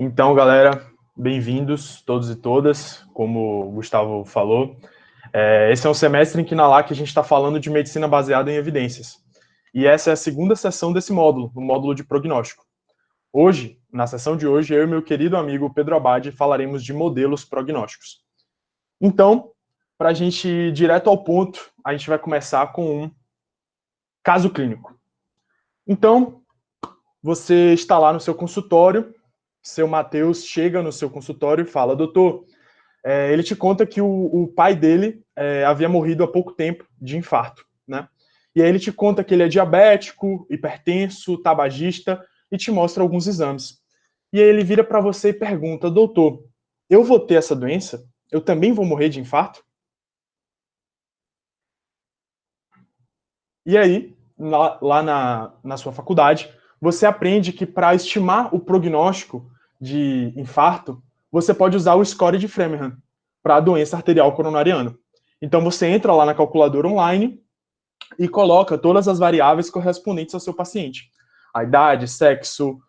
Então, galera, bem-vindos todos e todas, como o Gustavo falou. Esse é um semestre em que na LAC a gente está falando de medicina baseada em evidências. E essa é a segunda sessão desse módulo, o módulo de prognóstico. Hoje, na sessão de hoje, eu e meu querido amigo Pedro Abad falaremos de modelos prognósticos. Então, para a gente ir direto ao ponto, a gente vai começar com um caso clínico. Então, você está lá no seu consultório, seu Matheus chega no seu consultório e fala: doutor, ele te conta que o pai dele havia morrido há pouco tempo de infarto, né? E aí ele te conta que ele é diabético, hipertenso, tabagista e te mostra alguns exames. E aí ele vira para você e pergunta: doutor, eu vou ter essa doença? Eu também vou morrer de infarto? E aí, lá na sua faculdade, você aprende que para estimar o prognóstico de infarto, você pode usar o score de Framingham para a doença arterial coronariana. Então você entra lá na calculadora online e coloca todas as variáveis correspondentes ao seu paciente. A idade, sexo,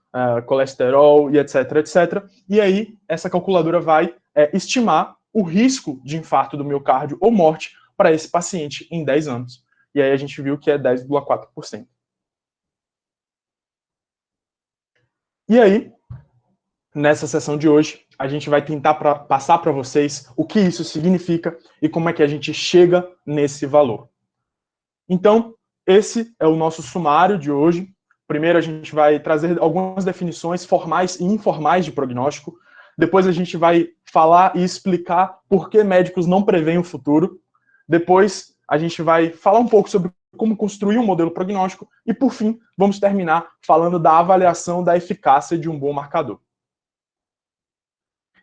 colesterol e etc, etc. E aí essa calculadora vai estimar o risco de infarto do miocárdio ou morte para esse paciente em 10 anos. E aí a gente viu que é 10,4%. E aí, nessa sessão de hoje, a gente vai tentar passar para vocês o que isso significa e como é que a gente chega nesse valor. Então, esse é o nosso sumário de hoje. Primeiro, a gente vai trazer algumas definições formais e informais de prognóstico. Depois, a gente vai falar e explicar por que médicos não preveem o futuro. Depois, a gente vai falar um pouco sobre como construir um modelo prognóstico. E, por fim, vamos terminar falando da avaliação da eficácia de um bom marcador.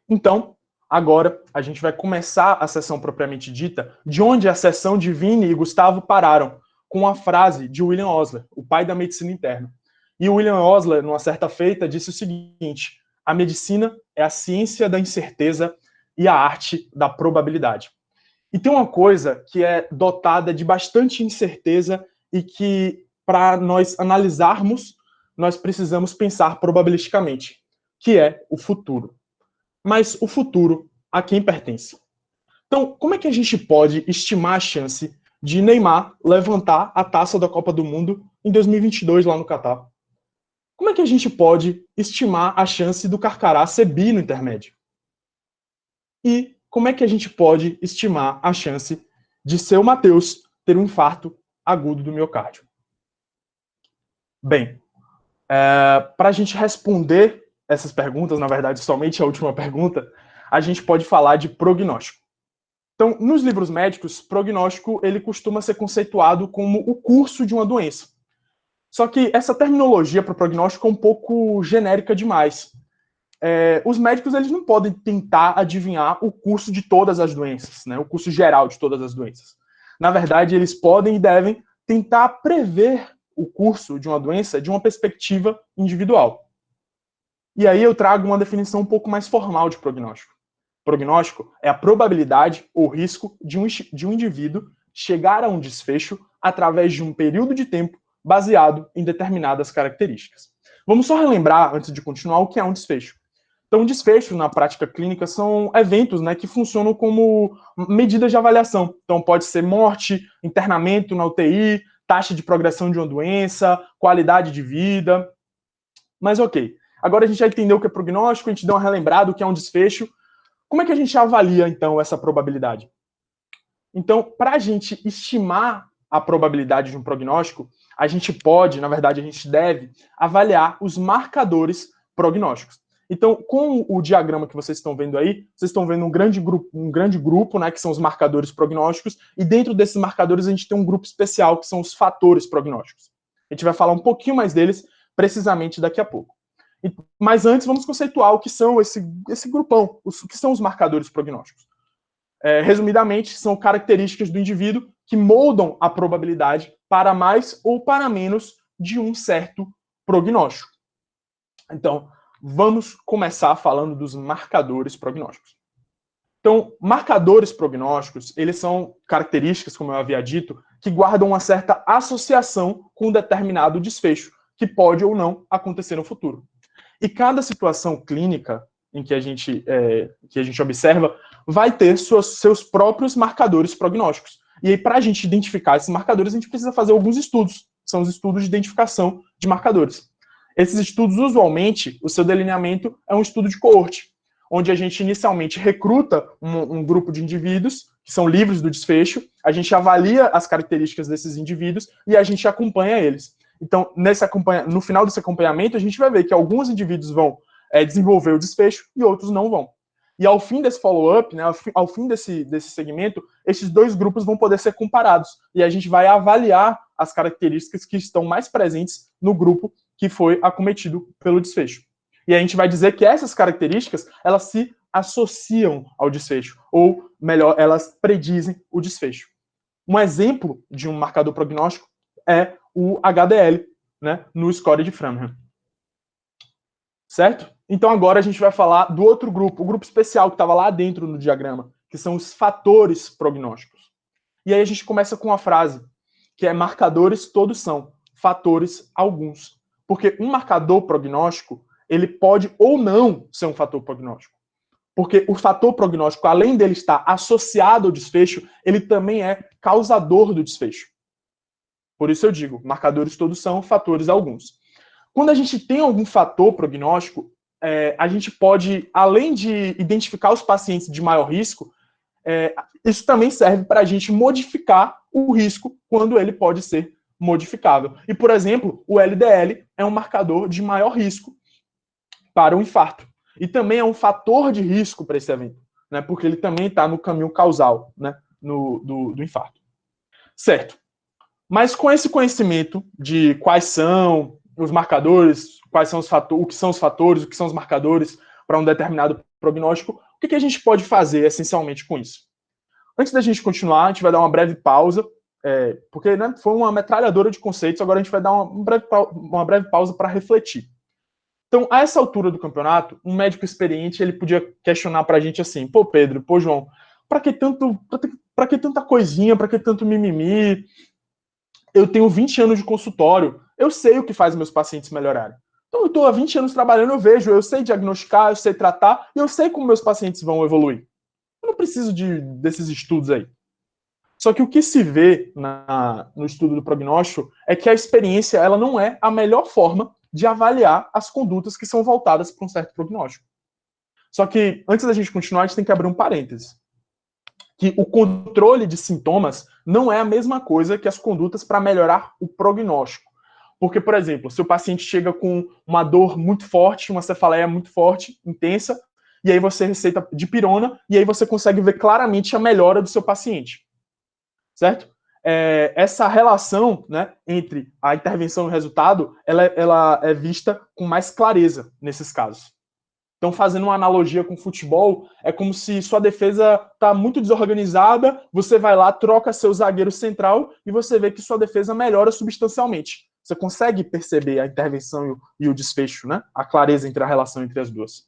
Então, agora, a gente vai começar a sessão propriamente dita, de onde a sessão de Vini e Gustavo pararam, com a frase de William Osler, o pai da medicina interna. E o William Osler, numa certa feita, disse o seguinte: a medicina é a ciência da incerteza e a arte da probabilidade. E tem uma coisa que é dotada de bastante incerteza e que, para nós analisarmos, nós precisamos pensar probabilisticamente, que é o futuro. Mas o futuro, a quem pertence? Então, como é que a gente pode estimar a chance de Neymar levantar a taça da Copa do Mundo em 2022 lá no Catar? Como é que a gente pode estimar a chance do Carcará ser bi no intermédio? E como é que a gente pode estimar a chance de seu Matheus ter um infarto agudo do miocárdio? Bem, para a gente responder essas perguntas, na verdade, somente a última pergunta, a gente pode falar de prognóstico. Então, nos livros médicos, prognóstico ele costuma ser conceituado como o curso de uma doença. Só que essa terminologia para o prognóstico é um pouco genérica demais. Os médicos eles não podem tentar adivinhar o curso de todas as doenças, né? O curso geral de todas as doenças. Na verdade, eles podem e devem tentar prever o curso de uma doença de uma perspectiva individual. E aí eu trago uma definição um pouco mais formal de prognóstico. Prognóstico é a probabilidade ou risco de um indivíduo chegar a um desfecho através de um período de tempo baseado em determinadas características. Vamos só relembrar, antes de continuar, o que é um desfecho. Então, um desfecho na prática clínica são eventos, né, que funcionam como medidas de avaliação. Então, pode ser morte, internamento na UTI, taxa de progressão de uma doença, qualidade de vida. Mas ok, agora a gente já entendeu o que é prognóstico, a gente deu uma relembrada do que é um desfecho. Como é que a gente avalia, então, essa probabilidade? Então, para a gente estimar a probabilidade de um prognóstico, a gente pode, na verdade, a gente deve avaliar os marcadores prognósticos. Então, com o diagrama que vocês estão vendo aí, vocês estão vendo um grande grupo, né, que são os marcadores prognósticos, e dentro desses marcadores a gente tem um grupo especial, que são os fatores prognósticos. A gente vai falar um pouquinho mais deles, precisamente daqui a pouco. Mas antes, vamos conceituar o que são esse grupão, o que são os marcadores prognósticos. Resumidamente, são características do indivíduo que moldam a probabilidade para mais ou para menos de um certo prognóstico. Então, vamos começar falando dos marcadores prognósticos. Então, marcadores prognósticos, eles são características, como eu havia dito, que guardam uma certa associação com um determinado desfecho, que pode ou não acontecer no futuro. E cada situação clínica em que a gente observa vai ter seus próprios marcadores prognósticos. E aí, para a gente identificar esses marcadores, a gente precisa fazer alguns estudos. São os estudos de identificação de marcadores. Esses estudos, usualmente, o seu delineamento é um estudo de coorte, onde a gente inicialmente recruta um grupo de indivíduos que são livres do desfecho, a gente avalia as características desses indivíduos e a gente acompanha eles. Então, no final desse acompanhamento, a gente vai ver que alguns indivíduos vão desenvolver o desfecho e outros não vão. E ao fim desse follow-up, né, ao fim desse segmento, esses dois grupos vão poder ser comparados. E a gente vai avaliar as características que estão mais presentes no grupo que foi acometido pelo desfecho. E a gente vai dizer que essas características, elas se associam ao desfecho, ou melhor, elas predizem o desfecho. Um exemplo de um marcador prognóstico é o HDL, né, no score de Framingham. Certo? Então agora a gente vai falar do outro grupo, o grupo especial que estava lá dentro no diagrama, que são os fatores prognósticos. E aí a gente começa com uma frase, que é marcadores todos são, fatores alguns. Porque um marcador prognóstico, ele pode ou não ser um fator prognóstico. Porque o fator prognóstico, além dele estar associado ao desfecho, ele também é causador do desfecho. Por isso eu digo, marcadores todos são, fatores alguns. Quando a gente tem algum fator prognóstico, a gente pode, além de identificar os pacientes de maior risco, isso também serve para a gente modificar o risco quando ele pode ser modificável. E, por exemplo, o LDL é um marcador de maior risco para o infarto. E também é um fator de risco para esse evento, né? Porque ele também está no caminho causal, né? do infarto. Certo. Mas com esse conhecimento de quais são os marcadores, quais são os fatores, o que são os fatores, o que são os marcadores para um determinado prognóstico, o que a gente pode fazer essencialmente com isso? Antes da gente continuar, a gente vai dar uma breve pausa, porque né, foi uma metralhadora de conceitos, agora a gente vai dar uma breve pausa para refletir. Então, a essa altura do campeonato, um médico experiente ele podia questionar para a gente assim: pô, Pedro, pô, João, para que tanta coisinha, para que tanto mimimi? Eu tenho 20 anos de consultório, eu sei o que faz meus pacientes melhorarem. Então, eu estou há 20 anos trabalhando, eu sei diagnosticar, eu sei tratar, e eu sei como meus pacientes vão evoluir. Eu não preciso desses estudos aí. Só que o que se vê no estudo do prognóstico é que a experiência ela não é a melhor forma de avaliar as condutas que são voltadas para um certo prognóstico. Só que, antes da gente continuar, a gente tem que abrir um parêntese. Que o controle de sintomas não é a mesma coisa que as condutas para melhorar o prognóstico. Porque, por exemplo, se o paciente chega com uma dor muito forte, uma cefaleia muito forte, intensa, e aí você receita dipirona, e aí você consegue ver claramente a melhora do seu paciente. Certo? Essa relação, né, entre a intervenção e o resultado, ela é vista com mais clareza nesses casos. Então, fazendo uma analogia com futebol, é como se sua defesa está muito desorganizada, você vai lá, troca seu zagueiro central e você vê que sua defesa melhora substancialmente. Você consegue perceber a intervenção e o desfecho, né? A clareza entre a relação entre as duas.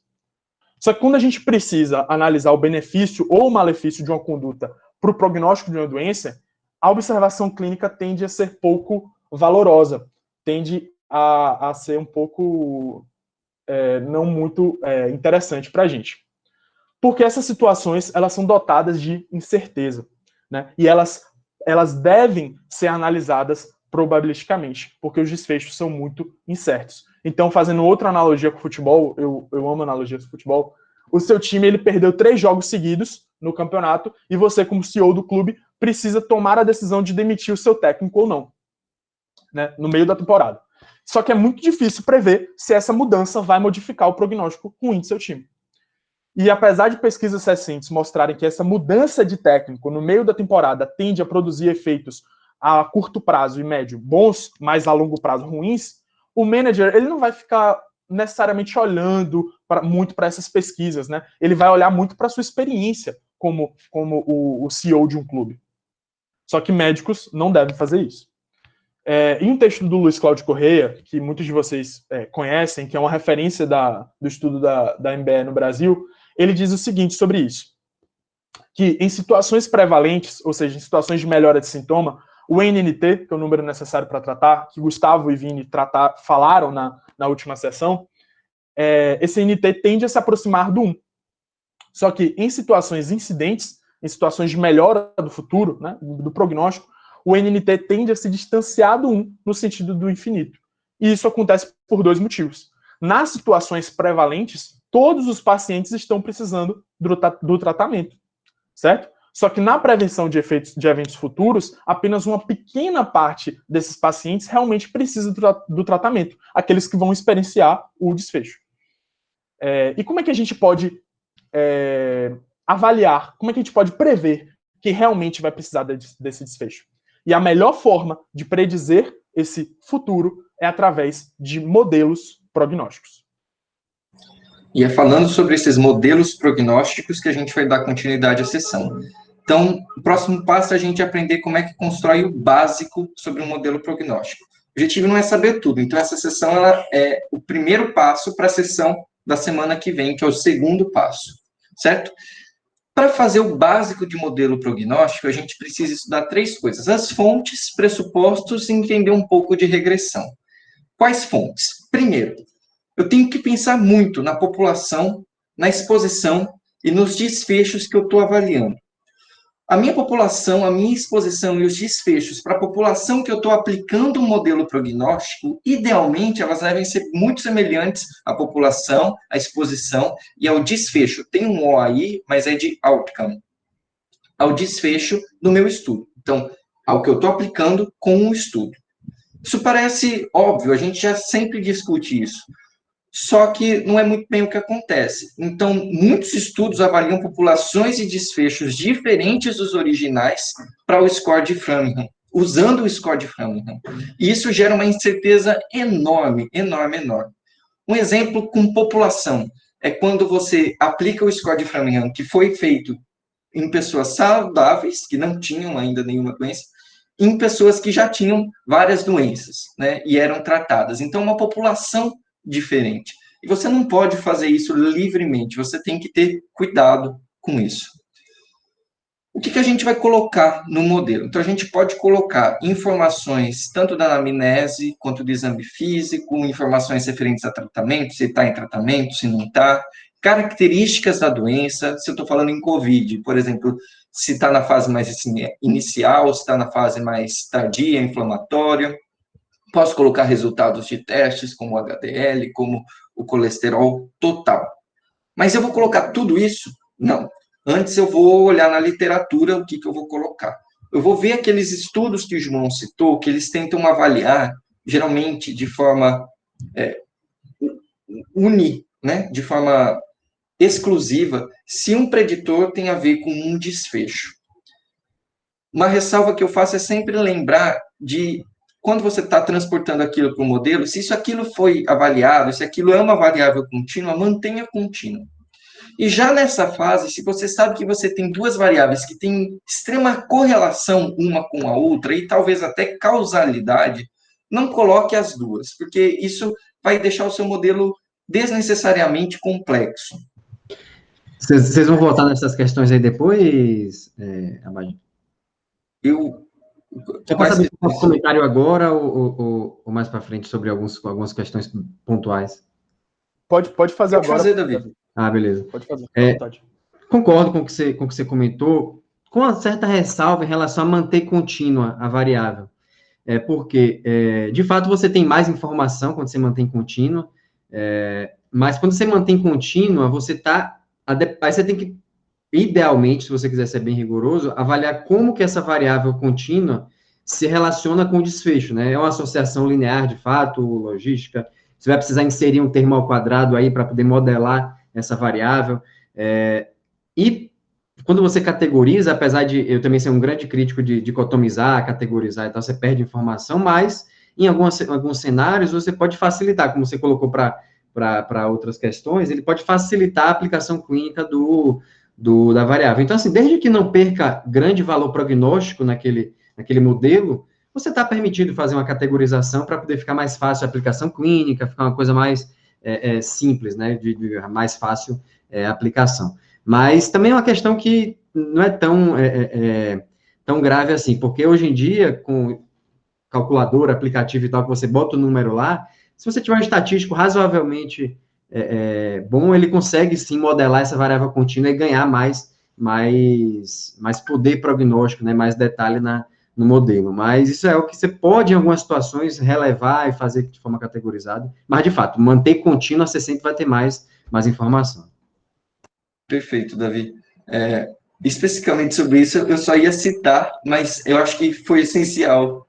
Só que quando a gente precisa analisar o benefício ou o malefício de uma conduta para o prognóstico de uma doença, a observação clínica tende a ser pouco valorosa, tende a ser um pouco não muito interessante para a gente. Porque essas situações elas são dotadas de incerteza, né? E elas devem ser analisadas probabilisticamente, porque os desfechos são muito incertos. Então, fazendo outra analogia com o futebol, eu amo analogias com o futebol, o seu time ele perdeu 3 jogos seguidos no campeonato e você, como CEO do clube, precisa tomar a decisão de demitir o seu técnico ou não, né, no meio da temporada. Só que é muito difícil prever se essa mudança vai modificar o prognóstico ruim do seu time. E apesar de pesquisas recentes mostrarem que essa mudança de técnico no meio da temporada tende a produzir efeitos a curto prazo e médio bons, mas a longo prazo ruins, o manager ele não vai ficar necessariamente olhando muito para essas pesquisas, né? Ele vai olhar muito para a sua experiência como o CEO de um clube. Só que médicos não devem fazer isso. Em um texto do Luiz Cláudio Correia, que muitos de vocês conhecem, que é uma referência do estudo da MBE no Brasil, ele diz o seguinte sobre isso, que em situações prevalentes, ou seja, em situações de melhora de sintoma, o NNT, que é o número necessário para tratar, que Gustavo e Vini falaram na última sessão, esse NT tende a se aproximar do 1. Só que em situações incidentes, em situações de melhora do futuro, né, do prognóstico, o NNT tende a se distanciar do 1 no sentido do infinito. E isso acontece por 2 motivos. Nas situações prevalentes, todos os pacientes estão precisando do tratamento, certo? Só que na prevenção de eventos futuros, apenas uma pequena parte desses pacientes realmente precisa do tratamento, aqueles que vão experienciar o desfecho. E como é que a gente pode avaliar, como é que a gente pode prever que realmente vai precisar desse desfecho? E a melhor forma de predizer esse futuro é através de modelos prognósticos. E é falando sobre esses modelos prognósticos que a gente vai dar continuidade à sessão. Então, o próximo passo é a gente aprender como é que constrói o básico sobre um modelo prognóstico. O objetivo não é saber tudo, então essa sessão ela é o primeiro passo para a sessão da semana que vem, que é o segundo passo, certo? Para fazer o básico de modelo prognóstico, a gente precisa estudar 3 coisas: as fontes, pressupostos e entender um pouco de regressão. Quais fontes? Primeiro, eu tenho que pensar muito na população, na exposição e nos desfechos que eu estou avaliando. A minha população, a minha exposição e os desfechos para a população que eu estou aplicando um modelo prognóstico, idealmente elas devem ser muito semelhantes à população, à exposição e ao desfecho. Tem um O aí, mas é de outcome. Ao desfecho do meu estudo. Então, ao que eu estou aplicando com o estudo. Isso parece óbvio, a gente já sempre discute isso. Só que não é muito bem o que acontece. Então, muitos estudos avaliam populações e desfechos diferentes dos originais para o score de Framingham, usando o score de Framingham. E isso gera uma incerteza enorme, enorme, enorme. Um exemplo com população é quando você aplica o score de Framingham, que foi feito em pessoas saudáveis, que não tinham ainda nenhuma doença, em pessoas que já tinham várias doenças, né, e eram tratadas. Então, uma população diferente. E você não pode fazer isso livremente, você tem que ter cuidado com isso. O que a gente vai colocar no modelo? Então, a gente pode colocar informações tanto da anamnese quanto do exame físico, informações referentes a tratamento, se está em tratamento, se não está, características da doença, se eu estou falando em COVID, por exemplo, se está na fase mais inicial, se está na fase mais tardia, inflamatória. Posso colocar resultados de testes, como o HDL, como o colesterol total. Mas eu vou colocar tudo isso? Não. Antes eu vou olhar na literatura o que eu vou colocar. Eu vou ver aqueles estudos que o João citou, que eles tentam avaliar, geralmente de forma de forma exclusiva, se um preditor tem a ver com um desfecho. Uma ressalva que eu faço é sempre lembrar de quando você está transportando aquilo para o modelo, se aquilo foi avaliado, se aquilo é uma variável contínua, mantenha contínua. E já nessa fase, se você sabe que você tem 2 variáveis que têm extrema correlação uma com a outra, e talvez até causalidade, não coloque as 2, porque isso vai deixar o seu modelo desnecessariamente complexo. Vocês vão voltar nessas questões aí depois, Abad? Você pode saber se eu comentário agora ou mais para frente sobre algumas questões pontuais? Pode fazer agora. Pode fazer, Davi. Ah, beleza. Pode fazer, concordo com o que você comentou, com uma certa ressalva em relação a manter contínua a variável. Porque, de fato, você tem mais informação quando você mantém contínua, mas quando você mantém contínua, aí você tem que, idealmente, se você quiser ser bem rigoroso, avaliar como que essa variável contínua se relaciona com o desfecho, né? É uma associação linear, de fato, logística. Você vai precisar inserir um termo ao quadrado aí para poder modelar essa variável. E quando você categoriza, apesar de eu também ser um grande crítico de dicotomizar, categorizar e tal, você perde informação, mas em alguns cenários você pode facilitar, como você colocou para outras questões, ele pode facilitar a aplicação clínica da variável. Então, assim, desde que não perca grande valor prognóstico naquele modelo, você está permitido fazer uma categorização para poder ficar mais fácil a aplicação clínica, ficar uma coisa mais simples, né, de mais fácil aplicação. Mas também é uma questão que não é tão grave assim, porque hoje em dia, com calculadora, aplicativo e tal, que você bota o número lá, se você tiver um estatístico razoavelmente bom, ele consegue sim modelar essa variável contínua e ganhar mais poder prognóstico, né, mais detalhe no modelo. Mas isso é o que você pode, em algumas situações, relevar e fazer de forma categorizada. Mas, de fato, manter contínuo, você sempre vai ter mais informação. Perfeito, Davi. Especificamente sobre isso, eu só ia citar, mas eu acho que foi essencial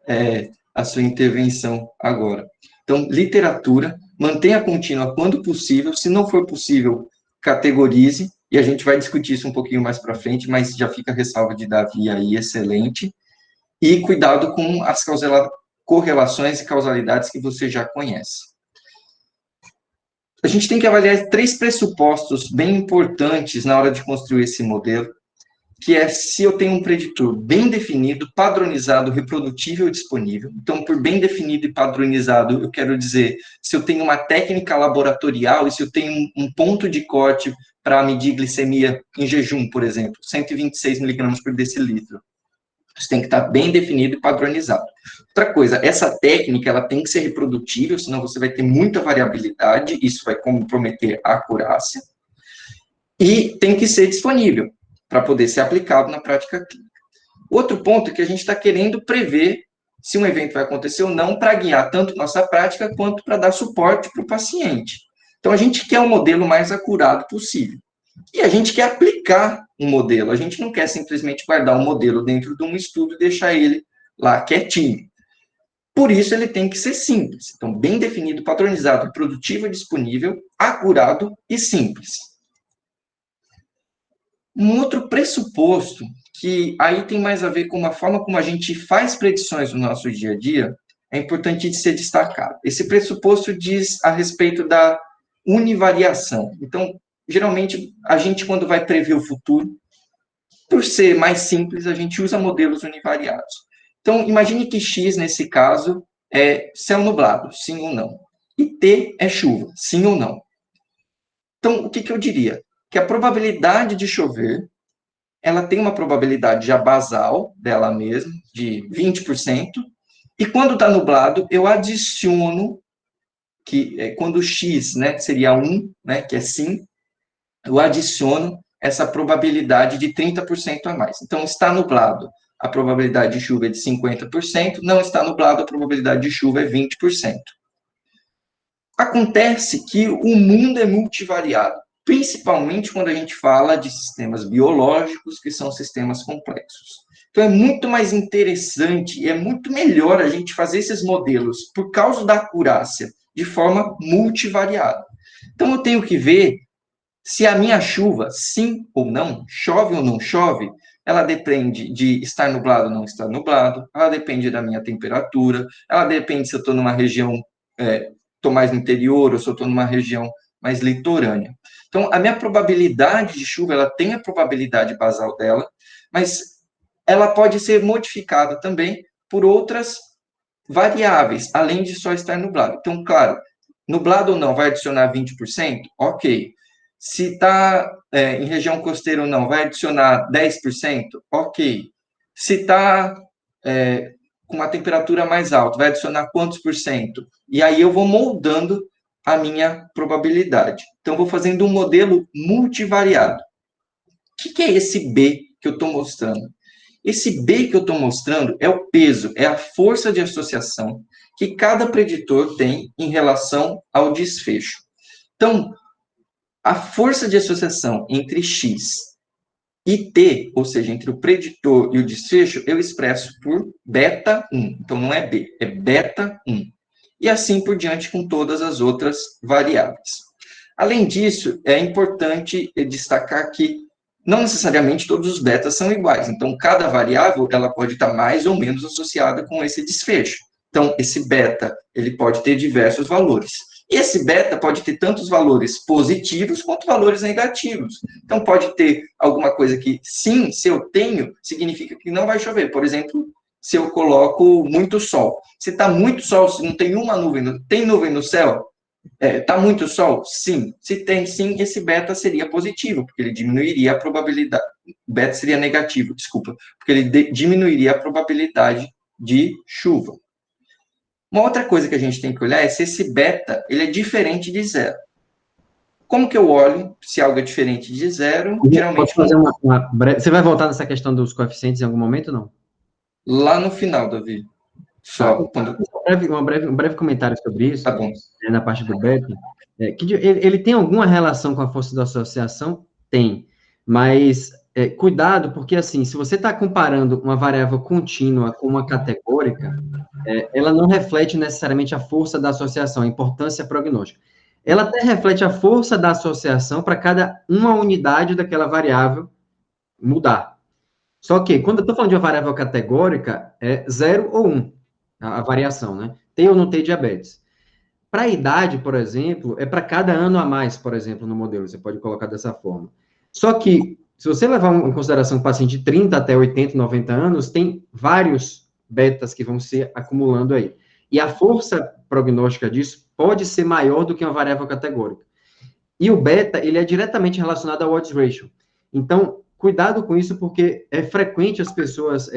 a sua intervenção agora. Então, literatura, mantenha contínua quando possível, se não for possível, categorize, e a gente vai discutir isso um pouquinho mais para frente, mas já fica a ressalva de Davi aí, excelente. E cuidado com as correlações e causalidades que você já conhece. A gente tem que avaliar 3 pressupostos bem importantes na hora de construir esse modelo, que é se eu tenho um preditor bem definido, padronizado, reprodutível e disponível. Então, por bem definido e padronizado, eu quero dizer se eu tenho uma técnica laboratorial e se eu tenho um ponto de corte para medir glicemia em jejum, por exemplo, 126 miligramas por decilitro. Isso tem que estar bem definido e padronizado. Outra coisa, essa técnica ela tem que ser reprodutível, senão você vai ter muita variabilidade, isso vai comprometer a acurácia. E tem que ser disponível, para poder ser aplicado na prática clínica. Outro ponto é que a gente está querendo prever se um evento vai acontecer ou não, para guiar tanto nossa prática, quanto para dar suporte para o paciente. Então, a gente quer um modelo mais acurado possível. E a gente quer aplicar um modelo, a gente não quer simplesmente guardar um modelo dentro de um estudo e deixar ele lá quietinho. Por isso, ele tem que ser simples. Então, bem definido, padronizado, produtivo e disponível, acurado e simples. Um outro pressuposto, que aí tem mais a ver com a forma como a gente faz predições no nosso dia a dia, é importante de ser destacado. Esse pressuposto diz a respeito da univariação. Então, geralmente, a gente, quando vai prever o futuro, por ser mais simples, a gente usa modelos univariados. Então, imagine que X, nesse caso, é céu nublado, sim ou não. E T é chuva, sim ou não. Então, o que eu diria? Que a probabilidade de chover, ela tem uma probabilidade já basal dela mesma, de 20%, e quando está nublado, eu adiciono, que quando X, né, seria 1, né, que é sim, eu adiciono essa probabilidade de 30% a mais. Então, está nublado, a probabilidade de chuva é de 50%, não está nublado, a probabilidade de chuva é 20%. Acontece que o mundo é multivariado, principalmente quando a gente fala de sistemas biológicos, que são sistemas complexos. Então, é muito mais interessante e é muito melhor a gente fazer esses modelos, por causa da acurácia, de forma multivariada. Então, eu tenho que ver se a minha chuva, sim ou não, chove ou não chove, ela depende de estar nublado ou não estar nublado, ela depende da minha temperatura, ela depende se eu estou numa região, estou mais no interior ou se eu estou numa região mais litorânea. Então, a minha probabilidade de chuva, ela tem a probabilidade basal dela, mas ela pode ser modificada também por outras variáveis, além de só estar nublado. Então, claro, nublado ou não, vai adicionar 20%? Ok. Se está em região costeira ou não, vai adicionar 10%? Ok. Se está com uma temperatura mais alta, vai adicionar quantos por cento? E aí eu vou moldando a minha probabilidade. Então, vou fazendo um modelo multivariado. O que é esse B que eu estou mostrando? Esse B que eu estou mostrando é o peso, é a força de associação que cada preditor tem em relação ao desfecho. Então, a força de associação entre X e T, ou seja, entre o preditor e o desfecho, eu expresso por beta 1. Então, não é B, é beta 1. E assim por diante com todas as outras variáveis. Além disso, é importante destacar que não necessariamente todos os betas são iguais. Então, cada variável ela pode estar mais ou menos associada com esse desfecho. Então, esse beta ele pode ter diversos valores. E esse beta pode ter tantos valores positivos quanto valores negativos. Então, pode ter alguma coisa que, sim, se eu tenho, significa que não vai chover. Por exemplo, se eu coloco muito sol. Se está muito sol, se não tem uma nuvem, tem nuvem no céu? Está muito sol? Sim. Se tem sim, esse beta seria positivo, porque ele diminuiria a probabilidade. Beta seria negativo, desculpa, porque ele diminuiria a probabilidade de chuva. Uma outra coisa que a gente tem que olhar é se esse beta ele é diferente de zero. como que eu olho se algo é diferente de zero? Geralmente, fazer Você vai voltar nessa questão dos coeficientes em algum momento ou não? lá no final, Davi. Só quando... um breve comentário sobre isso, Tá bom. na parte do beta, que ele tem alguma relação com a força da associação? Tem, mas cuidado, porque assim, se você está comparando uma variável contínua com uma categórica, ela não reflete necessariamente a força da associação, a importância prognóstica. Ela até reflete a força da associação para cada uma unidade daquela variável mudar. Só que, quando eu estou falando de uma variável categórica, é 0 ou 1, a variação, né? Tem ou não tem diabetes. Para a idade, por exemplo, é para cada ano a mais, por exemplo, no modelo, você pode colocar dessa forma. Só que, se você levar em consideração um paciente de 30 até 80, 90 anos, tem vários betas que vão se acumulando aí. E a força prognóstica disso pode ser maior do que uma variável categórica. E o beta, ele é diretamente relacionado ao odds ratio. Então, cuidado com isso, porque é frequente as pessoas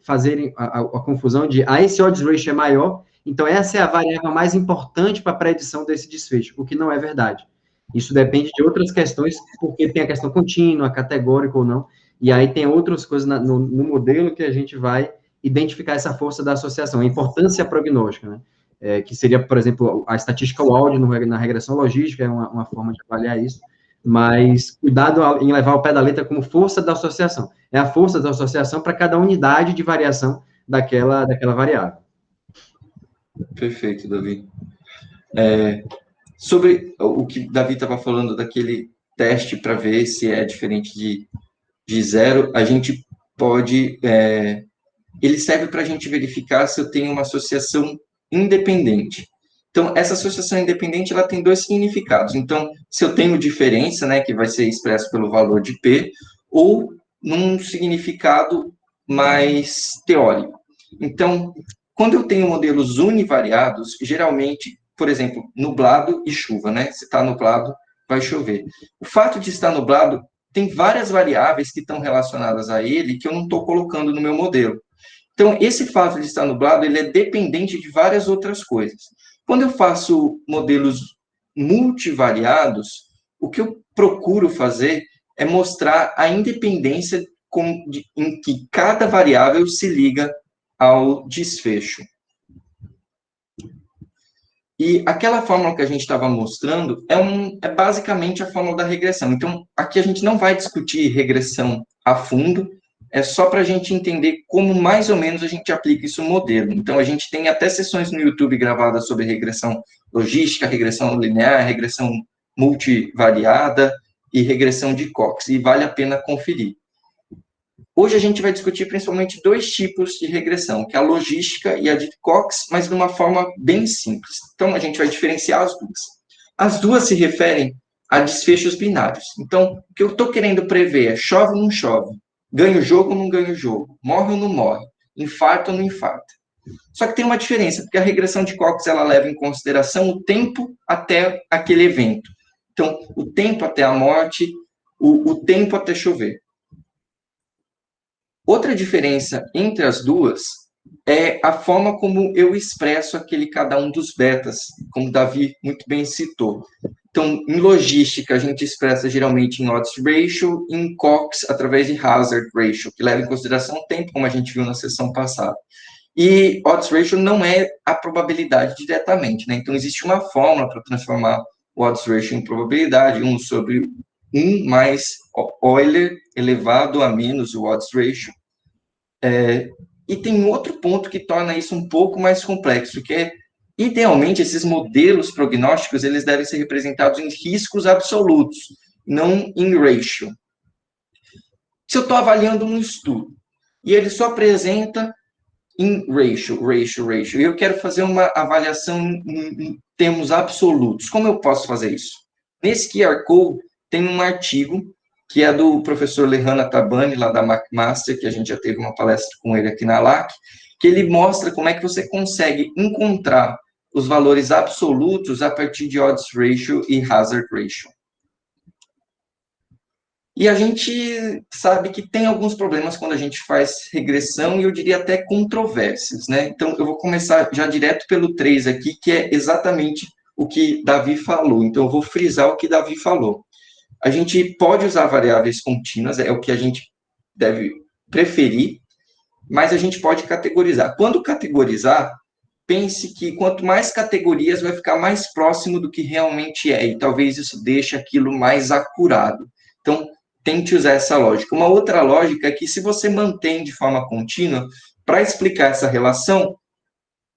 fazerem a confusão de, esse odds ratio é maior, então essa é a variável mais importante para a predição desse desfecho, o que não é verdade. Isso depende de outras questões, porque tem a questão contínua, categórica ou não, e aí tem outras coisas no modelo que a gente vai identificar essa força da associação, a importância prognóstica, né? Que seria, por exemplo, a estatística Wald na regressão logística, é uma forma de avaliar isso, mas cuidado em levar ao pé da letra como força da associação. É a força da associação para cada unidade de variação daquela variável. Perfeito, Davi. Sobre o que Davi estava falando daquele teste para ver se é diferente de zero, a gente pode... ele serve para a gente verificar se eu tenho uma associação independente. Então, essa associação independente, ela tem dois significados. Então, se eu tenho diferença, né, que vai ser expresso pelo valor de P, ou num significado mais teórico. Então, quando eu tenho modelos univariados, geralmente, por exemplo, nublado e chuva, né? Se está nublado, vai chover. O fato de estar nublado, tem várias variáveis que estão relacionadas a ele que eu não estou colocando no meu modelo. Então, esse fato de estar nublado, ele é dependente de várias outras coisas. Quando eu faço modelos multivariados, o que eu procuro fazer é mostrar a independência em que cada variável se liga ao desfecho. E aquela fórmula que a gente estava mostrando é basicamente a fórmula da regressão. Então, aqui a gente não vai discutir regressão a fundo, é só para a gente entender como mais ou menos a gente aplica isso no modelo. Então, a gente tem até sessões no YouTube gravadas sobre regressão logística, regressão linear, regressão multivariada e regressão de Cox, e vale a pena conferir. Hoje a gente vai discutir principalmente dois tipos de regressão, que é a logística e a de Cox, mas de uma forma bem simples. Então, a gente vai diferenciar as duas. As duas se referem a desfechos binários. Então, o que eu estou querendo prever é chove ou não chove, ganha o jogo ou não ganha o jogo, morre ou não morre, infarta ou não infarta. Só que tem uma diferença, porque a regressão de Cox ela leva em consideração o tempo até aquele evento. Então, o tempo até a morte, o tempo até chover. Outra diferença entre as duas é a forma como eu expresso cada um dos betas, como o Davi muito bem citou. Então, em logística, a gente expressa geralmente em odds ratio, em Cox, através de hazard ratio, que leva em consideração o tempo, como a gente viu na sessão passada. E odds ratio não é a probabilidade diretamente, né? Então, existe uma fórmula para transformar o odds ratio em probabilidade, 1 sobre 1 mais Euler elevado a menos o odds ratio. E tem outro ponto que torna isso um pouco mais complexo, que é, idealmente, esses modelos prognósticos, eles devem ser representados em riscos absolutos, não em ratio. Se eu estou avaliando um estudo, e ele só apresenta em ratio, e eu quero fazer uma avaliação em termos absolutos, como eu posso fazer isso? Nesse QR Code, tem um artigo que é do professor Lehana Tabani, lá da McMaster, que a gente já teve uma palestra com ele aqui na LAC, que ele mostra como é que você consegue encontrar os valores absolutos a partir de odds ratio e hazard ratio. E a gente sabe que tem alguns problemas quando a gente faz regressão, e eu diria até controvérsias, né? Então, eu vou começar já direto pelo 3 aqui, que é exatamente o que Davi falou. Então, eu vou frisar o que Davi falou. A gente pode usar variáveis contínuas, é o que a gente deve preferir, mas a gente pode categorizar. Quando categorizar, pense que quanto mais categorias, vai ficar mais próximo do que realmente é, e talvez isso deixe aquilo mais acurado. Então, tente usar essa lógica. Uma outra lógica é que se você mantém de forma contínua, para explicar essa relação,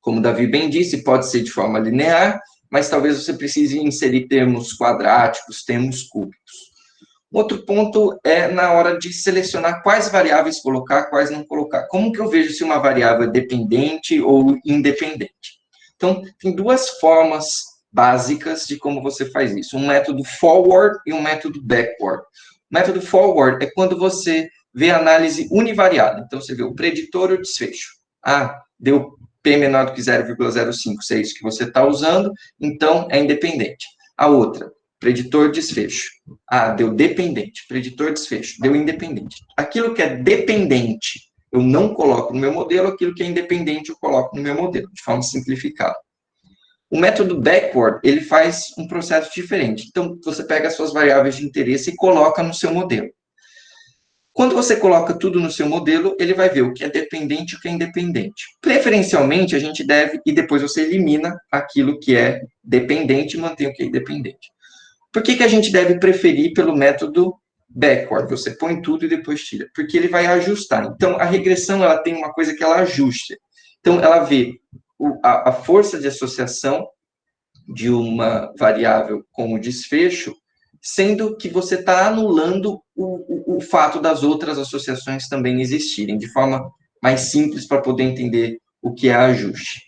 como Davi bem disse, pode ser de forma linear, mas talvez você precise inserir termos quadráticos, termos cúbicos. Outro ponto é na hora de selecionar quais variáveis colocar, quais não colocar. Como que eu vejo se uma variável é dependente ou independente? Então, tem duas formas básicas de como você faz isso. Um método forward e um método backward. O método forward é quando você vê a análise univariada. Então, você vê o preditor e o desfecho. Ah, deu P menor do que 0,05, se é isso que você está usando, então é independente. A outra, preditor desfecho. Ah, deu dependente. Preditor desfecho. Deu independente. Aquilo que é dependente, eu não coloco no meu modelo. Aquilo que é independente, eu coloco no meu modelo, de forma simplificada. O método backward, ele faz um processo diferente. Então, você pega as suas variáveis de interesse e coloca no seu modelo. Quando você coloca tudo no seu modelo, ele vai ver o que é dependente e o que é independente. Preferencialmente, a gente deve, e depois você elimina aquilo que é dependente e mantém o que é independente. Por que a gente deve preferir pelo método backward? Você põe tudo e depois tira. Porque ele vai ajustar. Então, a regressão, ela tem uma coisa que ela ajusta. Então, ela vê a força de associação de uma variável com o desfecho, sendo que você está anulando o fato das outras associações também existirem, de forma mais simples para poder entender o que é ajuste.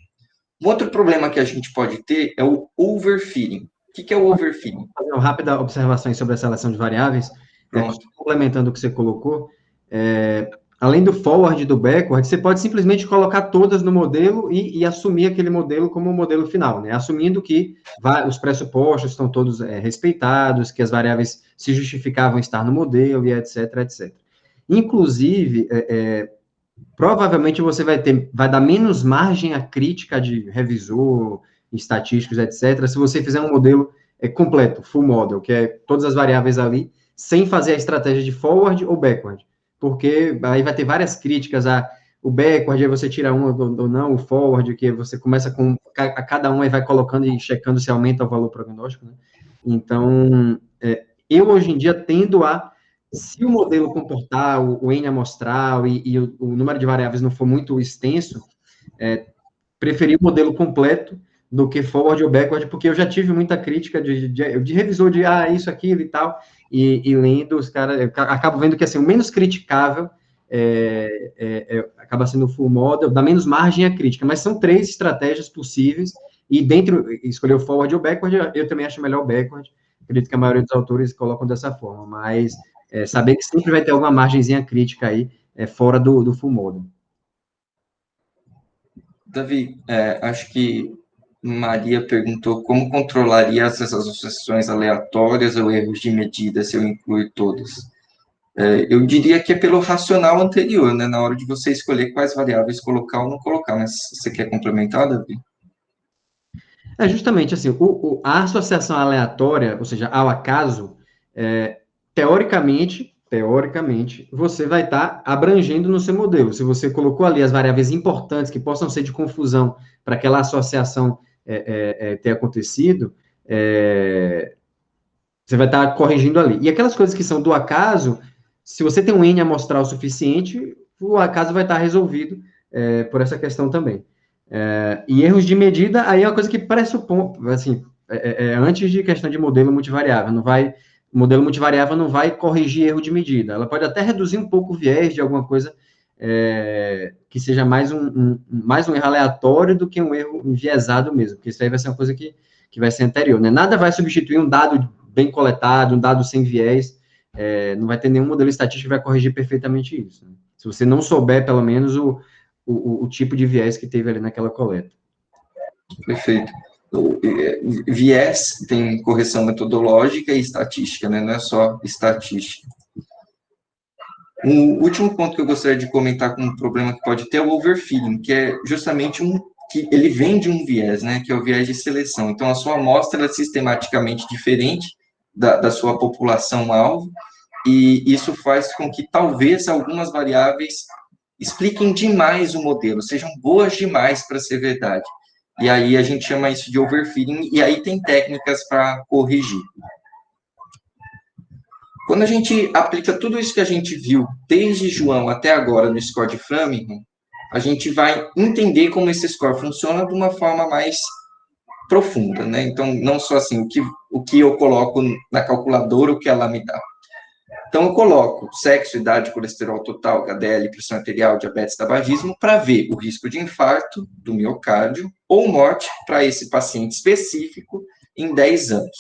Um outro problema que a gente pode ter é o overfitting. O que é o overfitting? Vou fazer uma rápida observação sobre a seleção de variáveis. Complementando o que você colocou, além do forward e do backward, você pode simplesmente colocar todas no modelo e assumir aquele modelo como o modelo final, né? Assumindo que os pressupostos estão todos respeitados, que as variáveis se justificavam estar no modelo e etc, etc. Inclusive, provavelmente você vai dar menos margem à crítica de revisor, estatísticos, etc., se você fizer um modelo completo, full model, que é todas as variáveis ali, sem fazer a estratégia de forward ou backward, porque aí vai ter várias críticas o backward, aí você tira um ou não, o forward, que você começa com a cada um e vai colocando e checando se aumenta o valor prognóstico, né? Então, eu hoje em dia tendo se o modelo comportar o N amostral e o número de variáveis não for muito extenso, preferir o modelo completo do que forward ou backward, porque eu já tive muita crítica de revisor de isso, aquilo e tal, e lendo os caras, eu acabo vendo que assim, o menos criticável acaba sendo o full model, dá menos margem à crítica, mas são 3 estratégias possíveis, e dentro, escolher o forward ou backward, eu também acho melhor o backward, acredito que a maioria dos autores colocam dessa forma, mas saber que sempre vai ter alguma margenzinha crítica aí, fora do full model. Davi, acho que Maria perguntou como controlaria essas associações aleatórias ou erros de medida se eu incluir todas. Eu diria que é pelo racional anterior, né? Na hora de você escolher quais variáveis colocar ou não colocar. Mas você quer complementar, Davi? Justamente assim, a associação aleatória, ou seja, ao acaso, teoricamente, você vai estar abrangendo no seu modelo. Se você colocou ali as variáveis importantes que possam ser de confusão para aquela associação ter acontecido, você vai estar corrigindo ali. E aquelas coisas que são do acaso, se você tem um N amostral suficiente, o acaso vai estar resolvido por essa questão também. E erros de medida, aí é uma coisa que pressupõe, assim, antes de questão de modelo multivariável, o modelo multivariável não vai corrigir erro de medida, ela pode até reduzir um pouco o viés de alguma coisa que seja mais um erro aleatório do que um erro enviesado mesmo, porque isso aí vai ser uma coisa que vai ser anterior, né? Nada vai substituir um dado bem coletado, um dado sem viés, não vai ter nenhum modelo estatístico que vai corrigir perfeitamente isso, né? Se você não souber, pelo menos, o tipo de viés que teve ali naquela coleta. Perfeito. Viés tem correção metodológica e estatística, né? Não é só estatística. Um último ponto que eu gostaria de comentar como um problema que pode ter é o overfitting, que é justamente um que ele vem de um viés, né, que é o viés de seleção. Então, a sua amostra é sistematicamente diferente da sua população-alvo, e isso faz com que talvez algumas variáveis expliquem demais o modelo, sejam boas demais para ser verdade. E aí a gente chama isso de overfitting, e aí tem técnicas para corrigir. Quando a gente aplica tudo isso que a gente viu, desde João até agora no score de Framingham, a gente vai entender como esse score funciona de uma forma mais profunda, né? Então, não só assim, o que eu coloco na calculadora, o que ela me dá. Então, eu coloco sexo, idade, colesterol total, HDL, pressão arterial, diabetes, tabagismo, para ver o risco de infarto do miocárdio ou morte para esse paciente específico em 10 anos.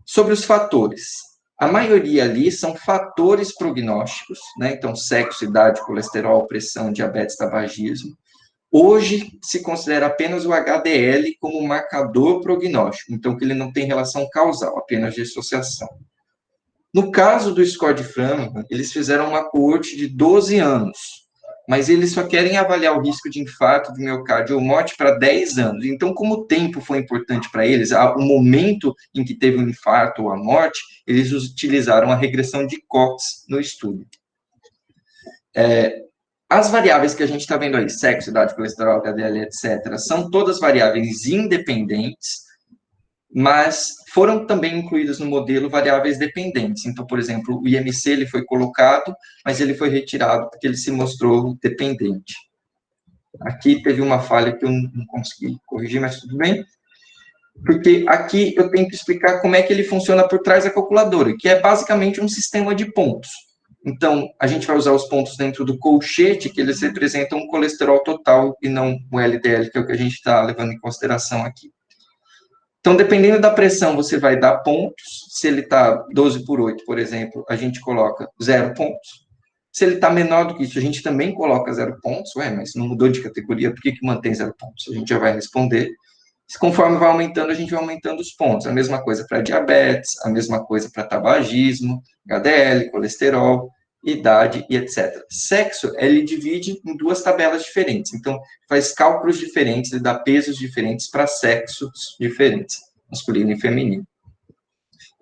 Sobre os fatores, a maioria ali são fatores prognósticos, né? Então, sexo, idade, colesterol, pressão, diabetes, tabagismo. Hoje, se considera apenas o HDL como marcador prognóstico, então que ele não tem relação causal, apenas de associação. No caso do score de Framingham, eles fizeram uma coorte de 12 anos, mas eles só querem avaliar o risco de infarto do miocárdio ou morte para 10 anos. Então, como o tempo foi importante para eles, o momento em que teve o infarto ou a morte, eles utilizaram a regressão de Cox no estudo. As variáveis que a gente está vendo aí, sexo, idade, colesterol, HDL, etc., são todas variáveis independentes, mas foram também incluídas no modelo variáveis dependentes. Então, por exemplo, o IMC ele foi colocado, mas ele foi retirado porque ele se mostrou dependente. Aqui teve uma falha que eu não consegui corrigir, mas tudo bem. Porque aqui eu tenho que explicar como é que ele funciona por trás da calculadora, que é basicamente um sistema de pontos. Então, a gente vai usar os pontos dentro do colchete, que eles representam o colesterol total e não o LDL, que é o que a gente está levando em consideração aqui. Então, dependendo da pressão, você vai dar pontos. Se ele está 12 por 8, por exemplo, a gente coloca 0 pontos. Se ele está menor do que isso, a gente também coloca 0 pontos. Ué, mas não mudou de categoria, por que mantém 0 pontos? A gente já vai responder. Conforme vai aumentando, a gente vai aumentando os pontos. A mesma coisa para diabetes, a mesma coisa para tabagismo, HDL, colesterol, idade e etc. Sexo, ele divide em 2 tabelas diferentes. Então, faz cálculos diferentes e dá pesos diferentes para sexos diferentes, masculino e feminino.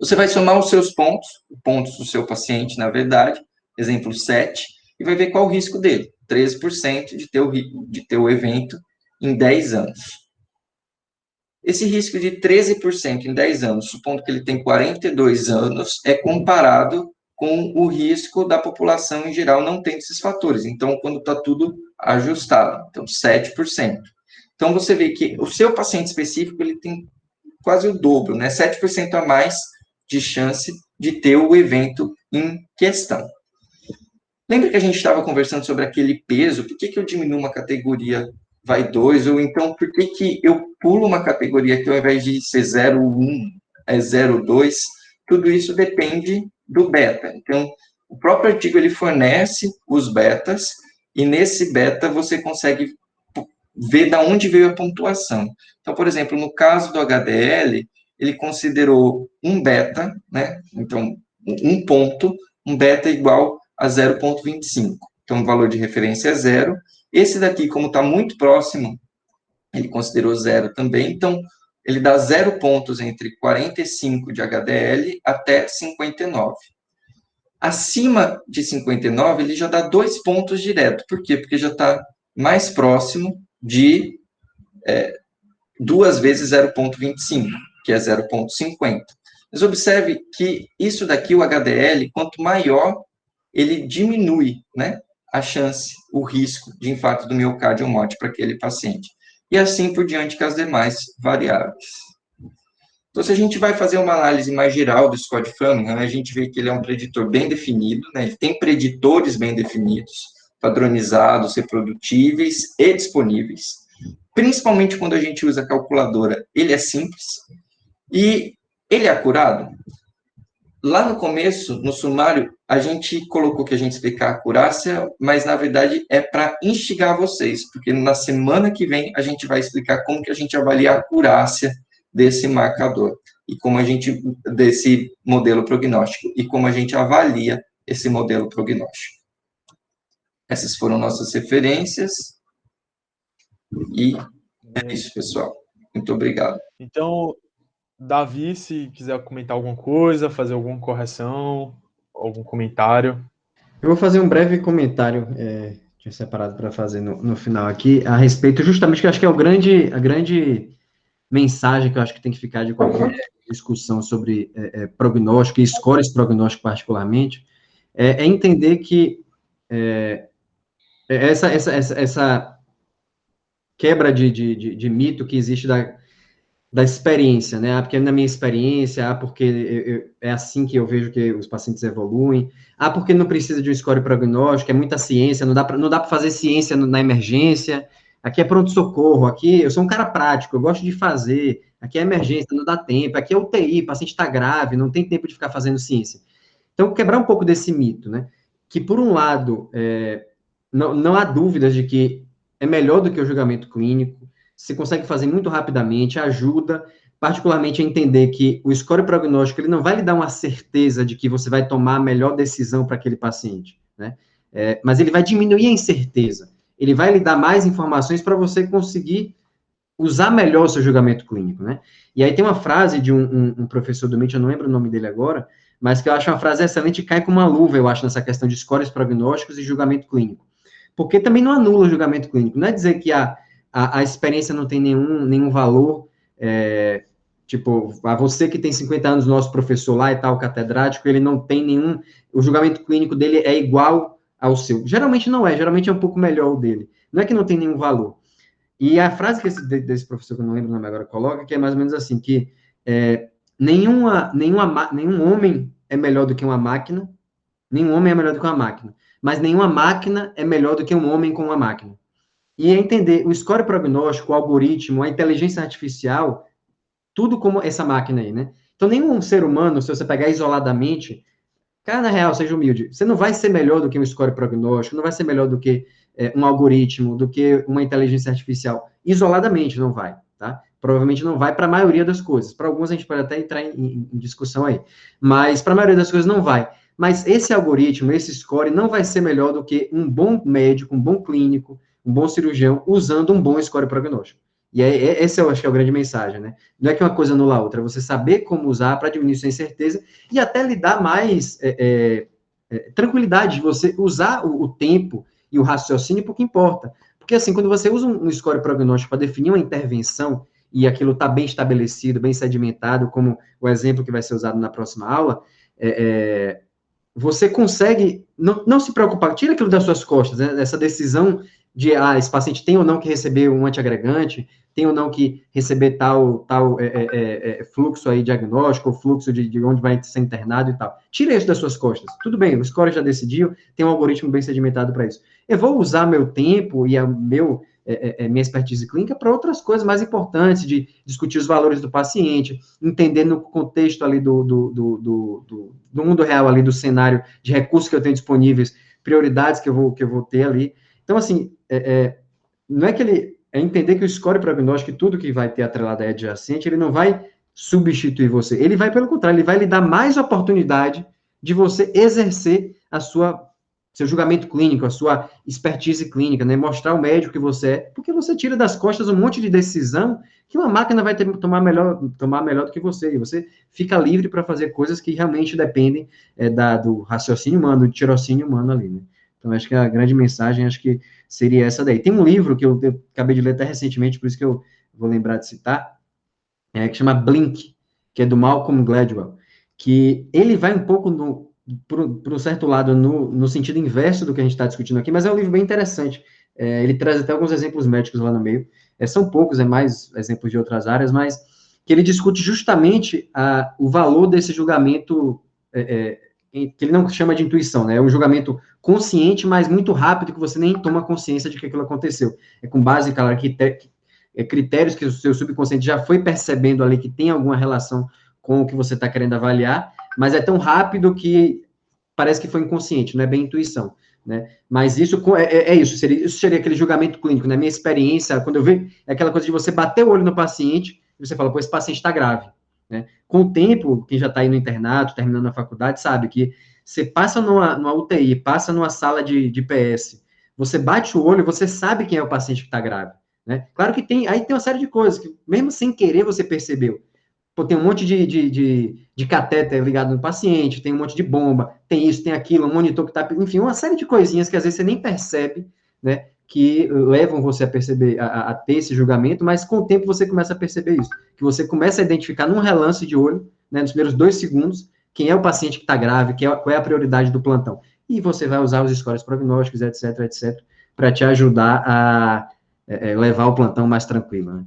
Você vai somar os seus pontos do seu paciente, na verdade, exemplo 7, e vai ver qual o risco dele. 13% de ter o evento em 10 anos. Esse risco de 13% em 10 anos, supondo que ele tem 42 anos, é comparado com o risco da população em geral não tendo esses fatores. Então, quando está tudo ajustado, então 7%. Então, você vê que o seu paciente específico, ele tem quase o dobro, né? 7% a mais de chance de ter o evento em questão. Lembra que a gente estava conversando sobre aquele peso? Por que eu diminuo uma categoria vai 2, ou então por que eu pulo uma categoria que ao invés de ser 0,1 é 0,2? Tudo isso depende do beta. Então, o próprio artigo ele fornece os betas, e nesse beta você consegue ver de onde veio a pontuação. Então, por exemplo, no caso do HDL, ele considerou um beta, né? Então, um ponto, um beta igual a 0,25. Então, o valor de referência é 0. Esse daqui, como está muito próximo, ele considerou 0 também. Então, ele dá 0 pontos entre 45 de HDL até 59. Acima de 59, ele já dá 2 pontos direto. Por quê? Porque já está mais próximo de 2 vezes 0,25, que é 0,50. Mas observe que isso daqui, o HDL, quanto maior, ele diminui, né, a chance, o risco de infarto do miocárdio ou morte para aquele paciente. E assim por diante com as demais variáveis. Então, se a gente vai fazer uma análise mais geral do score de Framingham, a gente vê que ele é um preditor bem definido, né? Ele tem preditores bem definidos, padronizados, reprodutíveis e disponíveis. Principalmente quando a gente usa a calculadora, ele é simples e ele é acurado. Lá no começo, no sumário, a gente colocou que a gente explicar a acurácia, mas, na verdade, é para instigar vocês, porque na semana que vem a gente vai explicar como que a gente avalia a acurácia desse marcador, e como a gente, desse modelo prognóstico, e como a gente avalia esse modelo prognóstico. Essas foram nossas referências, e É isso, pessoal. Muito obrigado. Então, Davi, se quiser comentar alguma coisa, fazer alguma correção, algum comentário. Eu vou fazer um breve comentário, tinha separado para fazer no final aqui, a respeito justamente, que eu acho que é a grande mensagem que eu acho que tem que ficar de qualquer discussão sobre prognóstico e scores prognóstico particularmente, é entender que essa quebra de mito que existe da experiência, né? Porque na minha experiência, porque é assim que eu vejo que os pacientes evoluem, porque não precisa de um score prognóstico, é muita ciência, não dá para fazer ciência na emergência, aqui é pronto-socorro, aqui eu sou um cara prático, eu gosto de fazer, aqui é emergência, não dá tempo, aqui é UTI, o paciente está grave, não tem tempo de ficar fazendo ciência. Então, quebrar um pouco desse mito, né? Que, por um lado, não há dúvidas de que é melhor do que o julgamento clínico, se consegue fazer muito rapidamente, ajuda, particularmente a entender que o score prognóstico, ele não vai lhe dar uma certeza de que você vai tomar a melhor decisão para aquele paciente, né? Mas ele vai diminuir a incerteza, ele vai lhe dar mais informações para você conseguir usar melhor o seu julgamento clínico, né? E aí tem uma frase de um professor do MIT, eu não lembro o nome dele agora, mas que eu acho uma frase excelente e cai com uma luva, eu acho, nessa questão de scores prognósticos e julgamento clínico. Porque também não anula o julgamento clínico, não é dizer que a experiência não tem nenhum valor, tipo, a você que tem 50 anos, nosso professor lá e tal, catedrático, ele não tem o julgamento clínico dele é igual ao seu. Geralmente não é, geralmente é um pouco melhor o dele. Não é que não tem nenhum valor. E a frase que desse professor, que eu não lembro o nome agora, coloca, que é mais ou menos assim, que nenhum homem é melhor do que uma máquina, nenhum homem é melhor do que uma máquina, mas nenhuma máquina é melhor do que um homem com uma máquina. E é entender o score prognóstico, o algoritmo, a inteligência artificial, tudo como essa máquina aí, né? Então, nenhum ser humano, se você pegar isoladamente, cara, na real, seja humilde, você não vai ser melhor do que um score prognóstico, não vai ser melhor do que um algoritmo, do que uma inteligência artificial. Isoladamente não vai, tá? Provavelmente não vai para a maioria das coisas. Para alguns a gente pode até entrar em discussão aí. Mas para a maioria das coisas não vai. Mas esse algoritmo, esse score, não vai ser melhor do que um bom médico, um bom clínico, um bom cirurgião, usando um bom score prognóstico. E essa eu acho que é a grande mensagem, né? Não é que uma coisa anula a outra, é você saber como usar para diminuir sua incerteza e até lhe dar mais tranquilidade de você usar o tempo e o raciocínio porque importa. Porque, assim, quando você usa um score prognóstico para definir uma intervenção e aquilo está bem estabelecido, bem sedimentado, como o exemplo que vai ser usado na próxima aula, você consegue não se preocupar, tira aquilo das suas costas, né? Essa decisão de, esse paciente tem ou não que receber um antiagregante, tem ou não que receber tal fluxo aí diagnóstico, ou fluxo de onde vai ser internado e tal. Tira isso das suas costas. Tudo bem, o score já decidiu, tem um algoritmo bem sedimentado para isso. Eu vou usar meu tempo e minha expertise clínica para outras coisas mais importantes, de discutir os valores do paciente, entender no contexto ali do mundo real, ali do cenário de recursos que eu tenho disponíveis, prioridades que eu vou ter ali. Então, assim, não é que ele... É entender que o score prognóstico e tudo que vai ter atrelado a adjacente, ele não vai substituir você. Ele vai, pelo contrário, ele vai lhe dar mais oportunidade de você exercer seu julgamento clínico, a sua expertise clínica, né? Mostrar ao médico que você é, porque você tira das costas um monte de decisão que uma máquina vai tomar melhor do que você, e você fica livre para fazer coisas que realmente dependem do raciocínio humano, do tirocínio humano ali, né? Então, acho que a grande mensagem, acho que seria essa daí. Tem um livro que eu acabei de ler até recentemente, por isso que eu vou lembrar de citar, que chama Blink, que é do Malcolm Gladwell, que ele vai um pouco para um certo lado no sentido inverso do que a gente está discutindo aqui, mas é um livro bem interessante. Ele traz até alguns exemplos médicos lá no meio. São poucos, mais exemplos de outras áreas, mas que ele discute justamente o valor desse julgamento, que ele não chama de intuição, né? É um julgamento consciente, mas muito rápido, que você nem toma consciência de que aquilo aconteceu. É com base, claro, critérios que o seu subconsciente já foi percebendo ali que tem alguma relação com o que você está querendo avaliar, mas é tão rápido que parece que foi inconsciente, não é bem intuição, né? Mas isso isso seria aquele julgamento clínico. Na minha experiência, quando eu vejo, é aquela coisa de você bater o olho no paciente e você fala, pô, esse paciente está grave, né? Com o tempo, quem já está aí no internato, terminando a faculdade, sabe que você passa numa UTI, passa numa sala de PS, você bate o olho, você sabe quem é o paciente que está grave. né? Claro que aí tem uma série de coisas que, mesmo sem querer, você percebeu. Pô, tem um monte de catéter ligado no paciente, tem um monte de bomba, tem isso, tem aquilo, um monitor que tá, enfim, uma série de coisinhas que às vezes você nem percebe, né, que levam você a perceber, a ter esse julgamento, mas com o tempo você começa a perceber isso, que você começa a identificar num relance de olho, né, nos primeiros 2 segundos, quem é o paciente que está grave, qual é a prioridade do plantão. E você vai usar os scores prognósticos, etc, etc, para te ajudar a levar o plantão mais tranquilo, né?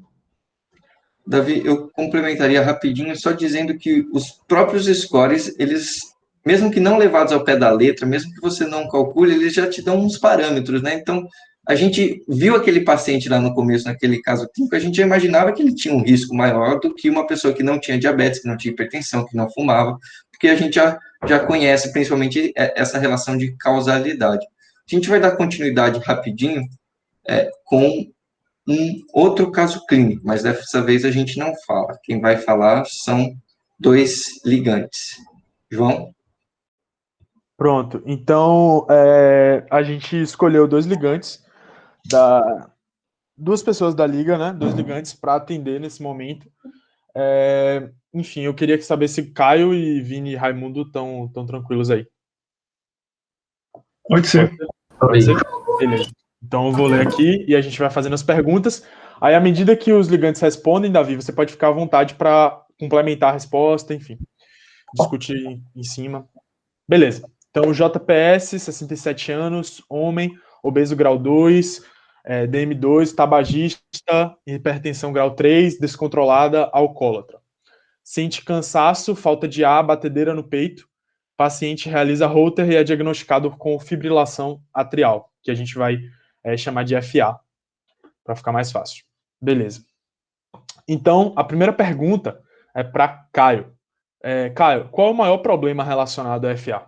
Davi, eu complementaria rapidinho só dizendo que os próprios scores, eles, mesmo que não levados ao pé da letra, mesmo que você não calcule, eles já te dão uns parâmetros, né? Então, a gente viu aquele paciente lá no começo, naquele caso clínico, a gente já imaginava que ele tinha um risco maior do que uma pessoa que não tinha diabetes, que não tinha hipertensão, que não fumava, porque a gente já conhece principalmente essa relação de causalidade. A gente vai dar continuidade rapidinho com um outro caso clínico, mas dessa vez a gente não fala. Quem vai falar são 2 ligantes. João? Pronto. Então, a gente escolheu 2 ligantes, duas pessoas da liga, né? 2 ligantes para atender nesse momento. Enfim, eu queria saber se Caio e Vini e Raimundo estão tranquilos aí. Pode ser. Pode ser? Beleza. Então eu vou ler aqui e a gente vai fazendo as perguntas. Aí, à medida que os ligantes respondem, Davi, você pode ficar à vontade para complementar a resposta, enfim, discutir em cima. Beleza. Então, JPS, 67 anos, homem, obeso grau 2, DM2, tabagista, hipertensão grau 3, descontrolada, alcoólatra. Sente cansaço, falta de ar, batedeira no peito. Paciente realiza Holter e é diagnosticado com fibrilação atrial, que a gente vai chamar de FA, para ficar mais fácil. Beleza. Então, a primeira pergunta é para Caio. Caio, qual é o maior problema relacionado à FA?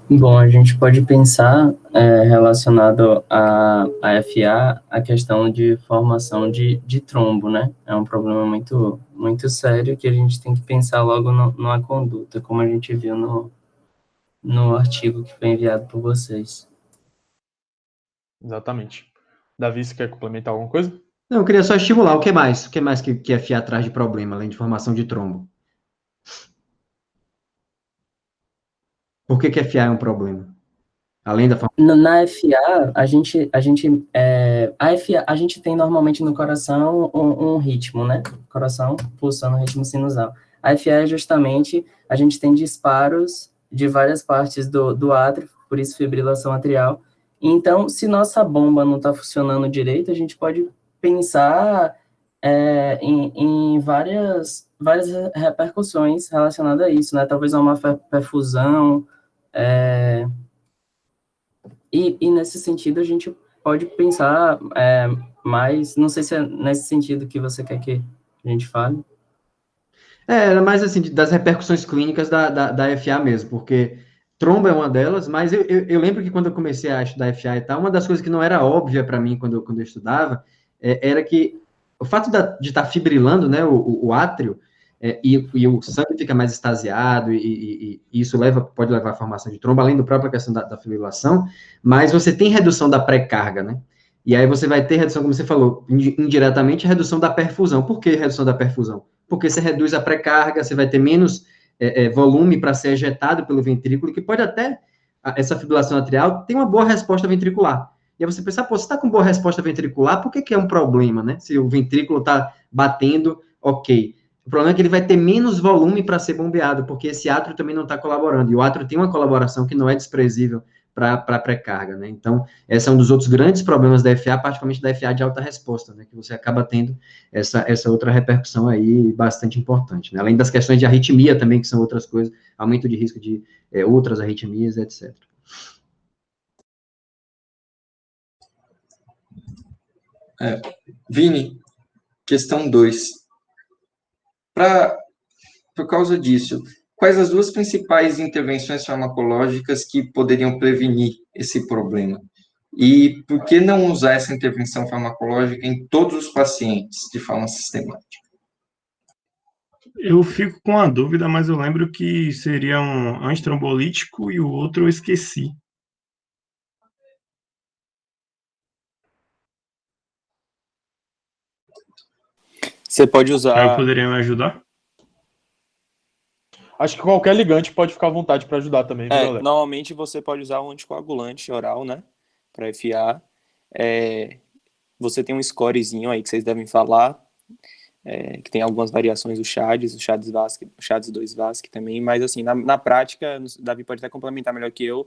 Bom, a gente pode pensar relacionado à FA a questão de formação de trombo, né? É um problema muito, muito sério que a gente tem que pensar logo numa conduta, como a gente viu no artigo que foi enviado por vocês. Exatamente. Davi, você quer complementar alguma coisa? Não, eu queria só estimular. O que mais? O que mais que FA traz de problema, além de formação de trombo? Por que FA é um problema? Além da formação... Na FA, a gente tem normalmente no coração um ritmo, né? Coração pulsando ritmo sinusal. A FA é justamente, a gente tem disparos de várias partes do átrio, por isso fibrilação atrial. Então, se nossa bomba não está funcionando direito, a gente pode pensar em várias repercussões relacionadas a isso, né? Talvez uma má perfusão, E nesse sentido, a gente pode pensar mais, não sei se é nesse sentido que você quer que a gente fale. Era mais assim, das repercussões clínicas da FA mesmo, porque trombo é uma delas, mas eu lembro que quando eu comecei a estudar FA e tal, uma das coisas que não era óbvia para mim quando eu estudava, era que o fato de estar fibrilando, né, o átrio, e o sangue fica mais extasiado, e isso pode levar à formação de trombo, além da própria questão da fibrilação, mas você tem redução da pré-carga, né? E aí você vai ter redução, como você falou, indiretamente, redução da perfusão. Por que redução da perfusão? Porque você reduz a pré-carga, você vai ter menos volume para ser ejetado pelo ventrículo, que pode até, essa fibrilação atrial, ter uma boa resposta ventricular. E aí você pensa, pô, você está com boa resposta ventricular, por que é um problema, né? Se o ventrículo está batendo, ok. O problema é que ele vai ter menos volume para ser bombeado, porque esse átrio também não está colaborando. E o átrio tem uma colaboração que não é desprezível para a pré-carga, né? Então, esse é um dos outros grandes problemas da FA, particularmente da FA de alta resposta, né? Que você acaba tendo essa outra repercussão aí bastante importante, né? Além das questões de arritmia também, que são outras coisas, aumento de risco de outras arritmias, etc. Vini, questão 2. Por causa disso, quais as 2 principais intervenções farmacológicas que poderiam prevenir esse problema? E por que não usar essa intervenção farmacológica em todos os pacientes de forma sistemática? Eu fico com a dúvida, mas eu lembro que seria um antitrombolítico e o outro eu esqueci. Você pode Thiago usar... poderia me ajudar? Acho que qualquer ligante pode ficar à vontade para ajudar também, viu, galera? Normalmente você pode usar um anticoagulante oral, né? Para FA. Você tem um scorezinho aí que vocês devem falar, que tem algumas variações, o CHADS 2 VASC também, mas assim, na prática, o Davi pode até complementar melhor que eu,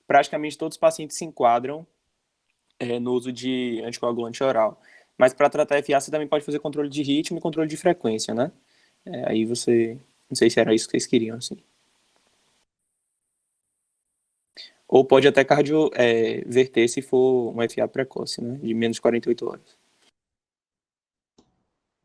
praticamente todos os pacientes se enquadram no uso de anticoagulante oral. Mas para tratar FA, você também pode fazer controle de ritmo e controle de frequência, né? Aí você... Não sei se era isso que vocês queriam, assim. Ou pode até cardioverter se for um FA precoce, né? De menos de 48 horas.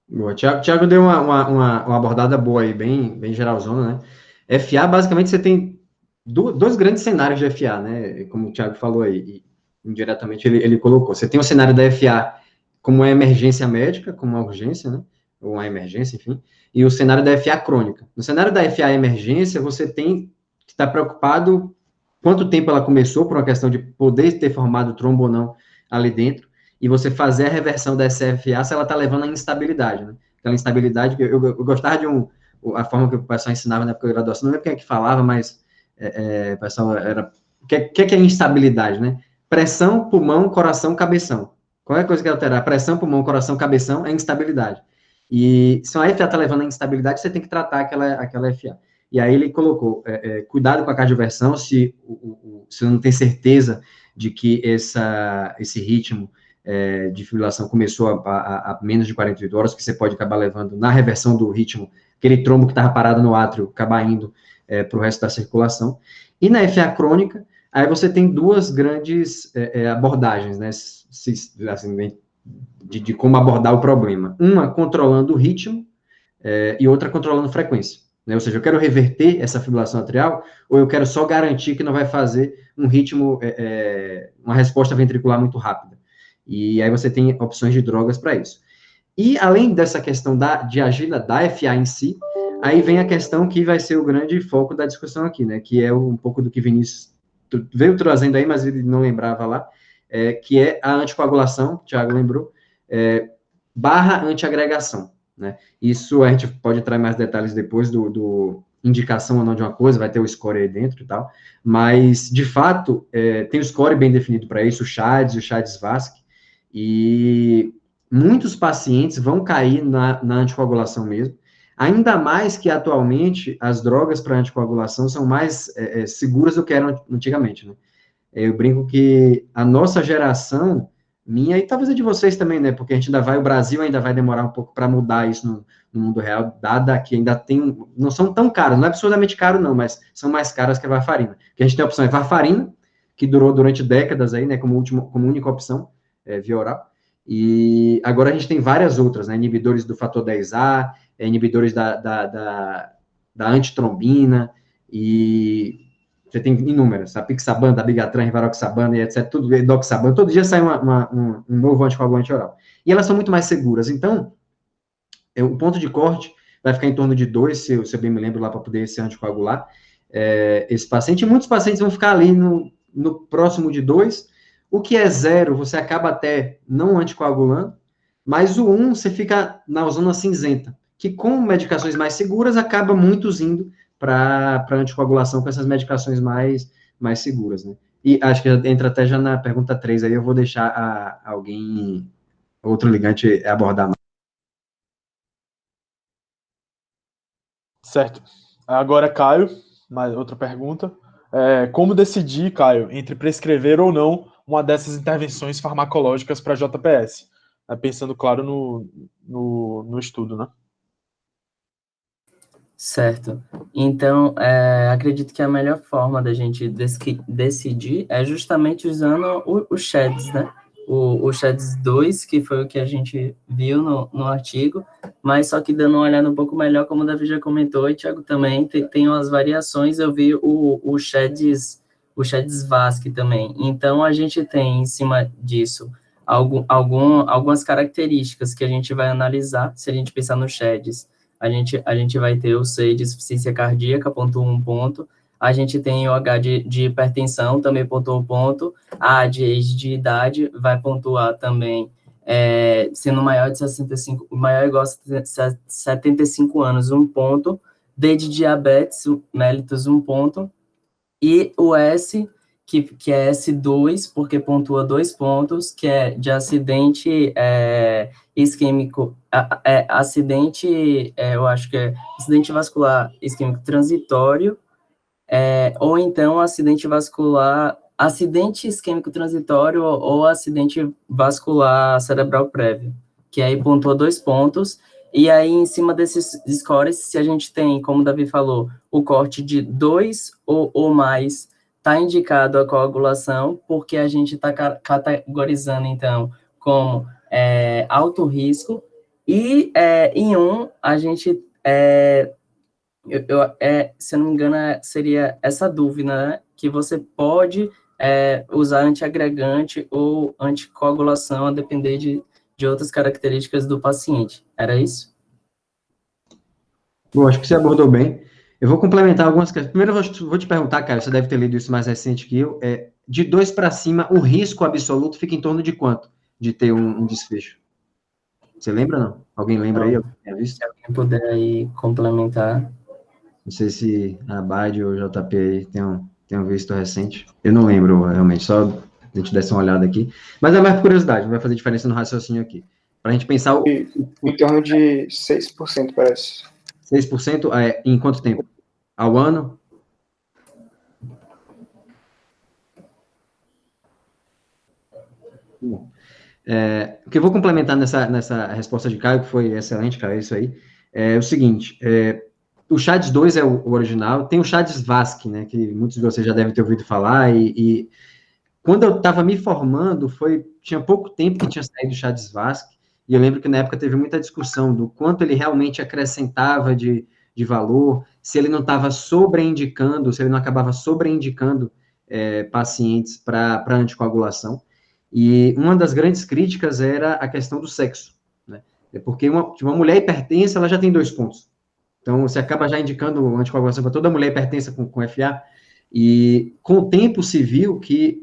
Boa. Thiago deu uma abordada boa aí, bem geralzona, né? FA, basicamente, você tem dois grandes cenários de FA, né? Como o Thiago falou aí, e indiretamente ele colocou. Você tem o cenário da FA como uma emergência médica, como uma urgência, né? Ou uma emergência, enfim. E o cenário da FA crônica. No cenário da FA emergência, você tem que estar preocupado quanto tempo ela começou, por uma questão de poder ter formado trombo ou não ali dentro, e você fazer a reversão dessa FA se ela está levando à instabilidade, né? Aquela instabilidade, eu gostava de a forma que o pessoal ensinava na época da graduação, não lembro quem é que falava, mas o pessoal era... O que é instabilidade, né? Pressão, pulmão, coração, cabeção. Qualquer coisa que alterar pressão, pulmão, coração, cabeção é instabilidade. E se uma FA está levando à instabilidade, você tem que tratar aquela FA. E aí ele colocou, cuidado com a cardioversão, se você não tem certeza de que esse ritmo de fibrilação começou a menos de 48 horas, que você pode acabar levando na reversão do ritmo, aquele trombo que estava parado no átrio, acabar indo para o resto da circulação. E na FA crônica, aí você tem duas grandes abordagens, né, assim, de como abordar o problema. Uma controlando o ritmo e outra controlando frequência. Né? Ou seja, eu quero reverter essa fibrilação atrial ou eu quero só garantir que não vai fazer um ritmo, uma resposta ventricular muito rápida. E aí você tem opções de drogas para isso. E além dessa questão de agilidade da FA em si, aí vem a questão que vai ser o grande foco da discussão aqui, né? Que é um pouco do que Vinícius veio trazendo aí, mas ele não lembrava lá, que é a anticoagulação, o Thiago lembrou, barra antiagregação, né? Isso a gente pode entrar em mais detalhes depois do indicação ou não de uma coisa, vai ter o score aí dentro e tal, mas, de fato, tem o score bem definido para isso, o CHADS-VASC, e muitos pacientes vão cair na anticoagulação mesmo, ainda mais que, atualmente, as drogas para anticoagulação são mais seguras do que eram antigamente, né? Eu brinco que a nossa geração, minha e talvez a de vocês também, né? Porque o Brasil ainda vai demorar um pouco para mudar isso no mundo real, dada que ainda não são tão caras, não é absurdamente caro não, mas são mais caras que a varfarina. Porque a gente tem a opção varfarina, que durou durante décadas aí, né? Como única opção, via oral. E agora a gente tem várias outras, né? Inibidores do fator 10A, inibidores da antitrombina, e você tem inúmeras, a Pixaban, da Bigatran, Rivaroxaban, e etc, tudo, Edoxaban, todo dia sai um novo anticoagulante oral. E elas são muito mais seguras. Então, o ponto de corte vai ficar em torno de 2, se eu bem me lembro lá, para poder se anticoagular esse paciente. E muitos pacientes vão ficar ali no próximo de 2. O que é 0, você acaba até não anticoagulando, mas o 1, você fica na zona cinzenta, que com medicações mais seguras, acaba muitos indo para anticoagulação com essas medicações mais seguras, né? E acho que entra até já na pergunta 3, aí eu vou deixar outro ligante abordar mais. Certo. Agora, Caio, mais outra pergunta. Como decidir, Caio, entre prescrever ou não uma dessas intervenções farmacológicas para JPS? Pensando, claro, no estudo, né? Certo. Então, acredito que a melhor forma da gente decidir é justamente usando o CHADS, né? O CHADS 2, que foi o que a gente viu no artigo, mas só que dando uma olhada um pouco melhor, como o Davi já comentou, e Thiago também, tem umas variações, eu vi o CHADS VASC também. Então, a gente tem, em cima disso, algumas características que a gente vai analisar, se a gente pensar no CHADS. A gente vai ter o C de insuficiência cardíaca, pontua 1 ponto. A gente tem o H de hipertensão, também pontua 1 ponto. A de age de idade vai pontuar também sendo maior de 65, maior ou igual a 75 anos, 1 ponto, D de diabetes mellitus, 1 ponto, e o S, que é S2, porque pontua 2 pontos, que é de acidente isquêmico, eu acho que é acidente vascular isquêmico transitório, ou então acidente isquêmico transitório ou acidente vascular cerebral prévio, que aí pontua 2 pontos, e aí em cima desses scores, se a gente tem, como o Davi falou, o corte de 2 ou mais, está indicado a coagulação, porque a gente está categorizando, então, como alto risco, e em a gente, se eu não me engano, seria essa dúvida, né? Que você pode usar antiagregante ou anticoagulação, a depender de outras características do paciente. Era isso? Bom, acho que você abordou bem. Eu vou complementar algumas coisas. Primeiro, eu vou te perguntar, cara, você deve ter lido isso mais recente que eu. De 2 para cima, o risco absoluto fica em torno de quanto? De ter um desfecho? Você lembra ou não? Alguém lembra aí? Se alguém puder aí complementar. Não sei se a Bad ou o JP aí tenham visto recente. Eu não lembro, realmente, só a gente desse uma olhada aqui. Mas é mais por curiosidade, não vai fazer diferença no raciocínio aqui. Para a gente pensar... Em torno de 6%, parece. 6% em quanto tempo? Ao ano? O que eu vou complementar nessa resposta de Caio, que foi excelente, Caio, isso aí, é o seguinte, o SHADS 2 é o original, tem o SHADS VASC, né, que muitos de vocês já devem ter ouvido falar, e quando eu estava me formando, tinha pouco tempo que tinha saído o SHADS VASC, e eu lembro que na época teve muita discussão do quanto ele realmente acrescentava de valor, se ele não estava sobreindicando, se ele não acabava sobreindicando pacientes para anticoagulação. E uma das grandes críticas era a questão do sexo, né? Porque uma mulher hipertensa, ela já tem 2 pontos. Então, você acaba já indicando anticoagulação para toda mulher hipertensa com FA, e com o tempo se viu que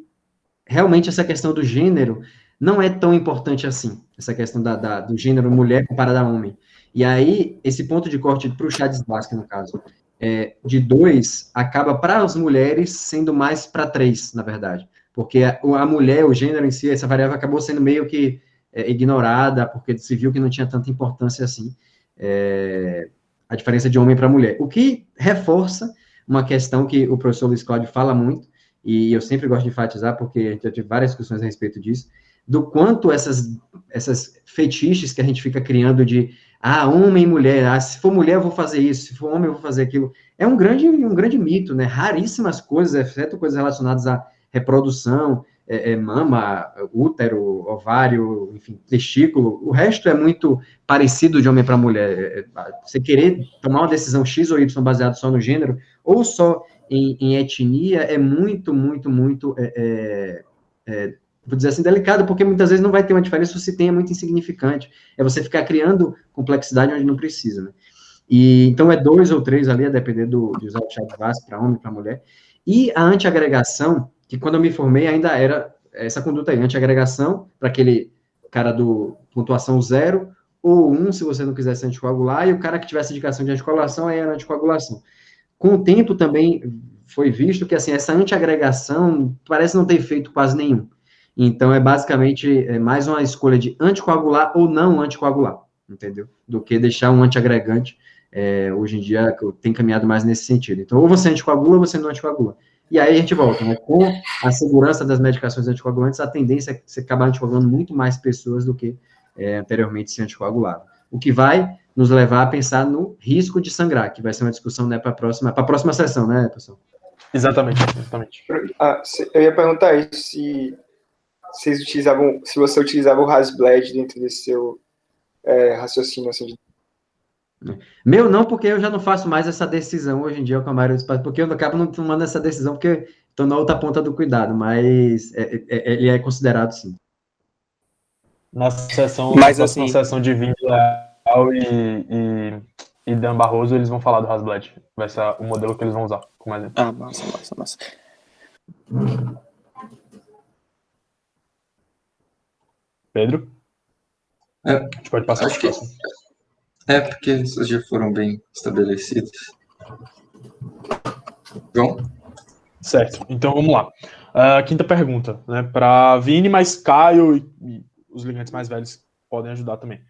realmente essa questão do gênero não é tão importante assim, essa questão do gênero mulher comparada a homem. E aí, esse ponto de corte para o SHADS VASC, no caso, de 2, acaba para as mulheres sendo mais para 3, na verdade. Porque a mulher, o gênero em si, essa variável acabou sendo meio que ignorada, porque se viu que não tinha tanta importância assim, a diferença de homem para mulher. O que reforça uma questão que o professor Luiz Cláudio fala muito, e eu sempre gosto de enfatizar, porque a gente já teve várias discussões a respeito disso, do quanto essas fetiches que a gente fica criando de homem e mulher, se for mulher eu vou fazer isso, se for homem eu vou fazer aquilo, é um grande mito, né? Raríssimas coisas, exceto coisas relacionadas à reprodução, mama, útero, ovário, enfim, testículo, o resto é muito parecido de homem para mulher. Você querer tomar uma decisão X ou Y baseado só no gênero, ou só em etnia, é muito, vou dizer assim, delicado, porque muitas vezes não vai ter uma diferença, se tem, é muito insignificante. É você ficar criando complexidade onde não precisa, né? E, então, 2 ou 3 ali, a depender de usar o SHADS VASC para homem e para mulher. E a antiagregação, que quando eu me formei ainda era essa conduta aí, antiagregação, para aquele cara do pontuação 0, ou 1, se você não quisesse anticoagular, e o cara que tivesse indicação de anticoagulação, aí era anticoagulação. Com o tempo também foi visto que, assim, essa antiagregação parece não ter efeito quase nenhum. Então, é basicamente mais uma escolha de anticoagular ou não anticoagular, entendeu? Do que deixar um antiagregante, hoje em dia, tem caminhado mais nesse sentido. Então, ou você anticoagula ou você não anticoagula. E aí a gente volta, né? Com a segurança das medicações anticoagulantes, a tendência é você acabar anticoagulando muito mais pessoas do que anteriormente se anticoagulava. O que vai nos levar a pensar no risco de sangrar, que vai ser uma discussão, né, para a próxima sessão, né, pessoal? Exatamente. Eu ia perguntar isso, se você utilizava o Hasbled dentro desse seu raciocínio, assim, Meu não, porque eu já não faço mais essa decisão hoje em dia com a maioria dos pacientes, porque eu acabo não tomando essa decisão, porque estou na outra ponta do cuidado, mas ele é considerado, sim. Na sessão, Mas, na próxima sessão de Vini Leal e Dan Barroso, eles vão falar do Hasbled. Vai ser o modelo que eles vão usar. Como exemplo. Massa. Pedro? A gente pode passar Acho para o que próximo. porque essas já foram bem estabelecidas. João? Certo, então vamos lá. Quinta pergunta, né? Para Vini, mas Caio e os ligantes mais velhos podem ajudar também.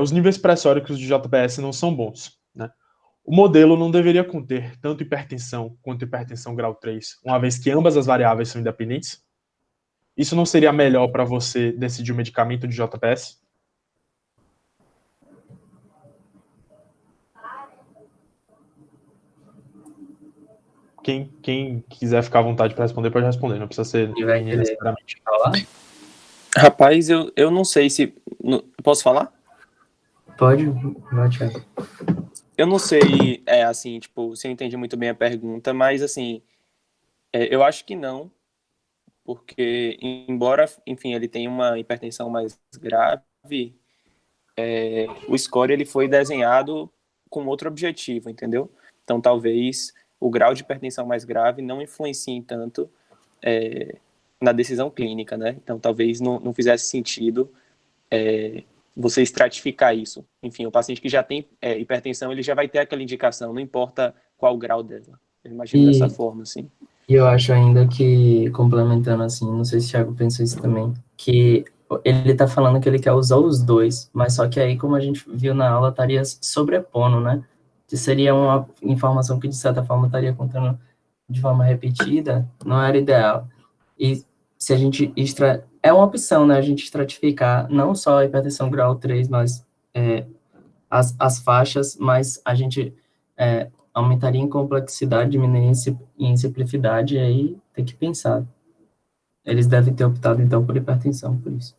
Os níveis pressóricos de JBS não são bons, né? O modelo não deveria conter tanto hipertensão quanto hipertensão grau 3, uma vez que ambas as variáveis são independentes? Isso não seria melhor para você decidir o medicamento de JPS? Quem quiser ficar à vontade para responder, pode responder. Não precisa ser E vai querer necessariamente. falar? Rapaz, eu não sei se... Posso falar? Pode, vai, Thiago. Eu não sei, assim, tipo, se eu entendi muito bem a pergunta, mas, assim, eu acho que não, porque, embora, enfim, ele tenha uma hipertensão mais grave, o score, ele foi desenhado com outro objetivo, entendeu? Então, talvez o grau de hipertensão mais grave não influencie tanto na decisão clínica, né? Então, talvez não fizesse sentido você estratificar isso. Enfim, o paciente que já tem hipertensão, ele já vai ter aquela indicação, não importa qual grau dela. Eu imagino dessa forma, assim. E eu acho ainda que, complementando assim, não sei se o Thiago pensou isso também, que ele tá falando que ele quer usar os dois, mas só que aí, como a gente viu na aula, estaria sobrepondo, né? Que seria uma informação que, de certa forma, estaria contando de forma repetida, não era ideal. E se a gente... É uma opção, né? A gente estratificar não só a hipertensão grau 3, mas as faixas, mas a gente aumentaria em complexidade, diminuiria em simplicidade, e aí tem que pensar. Eles devem ter optado, então, por hipertensão, por isso.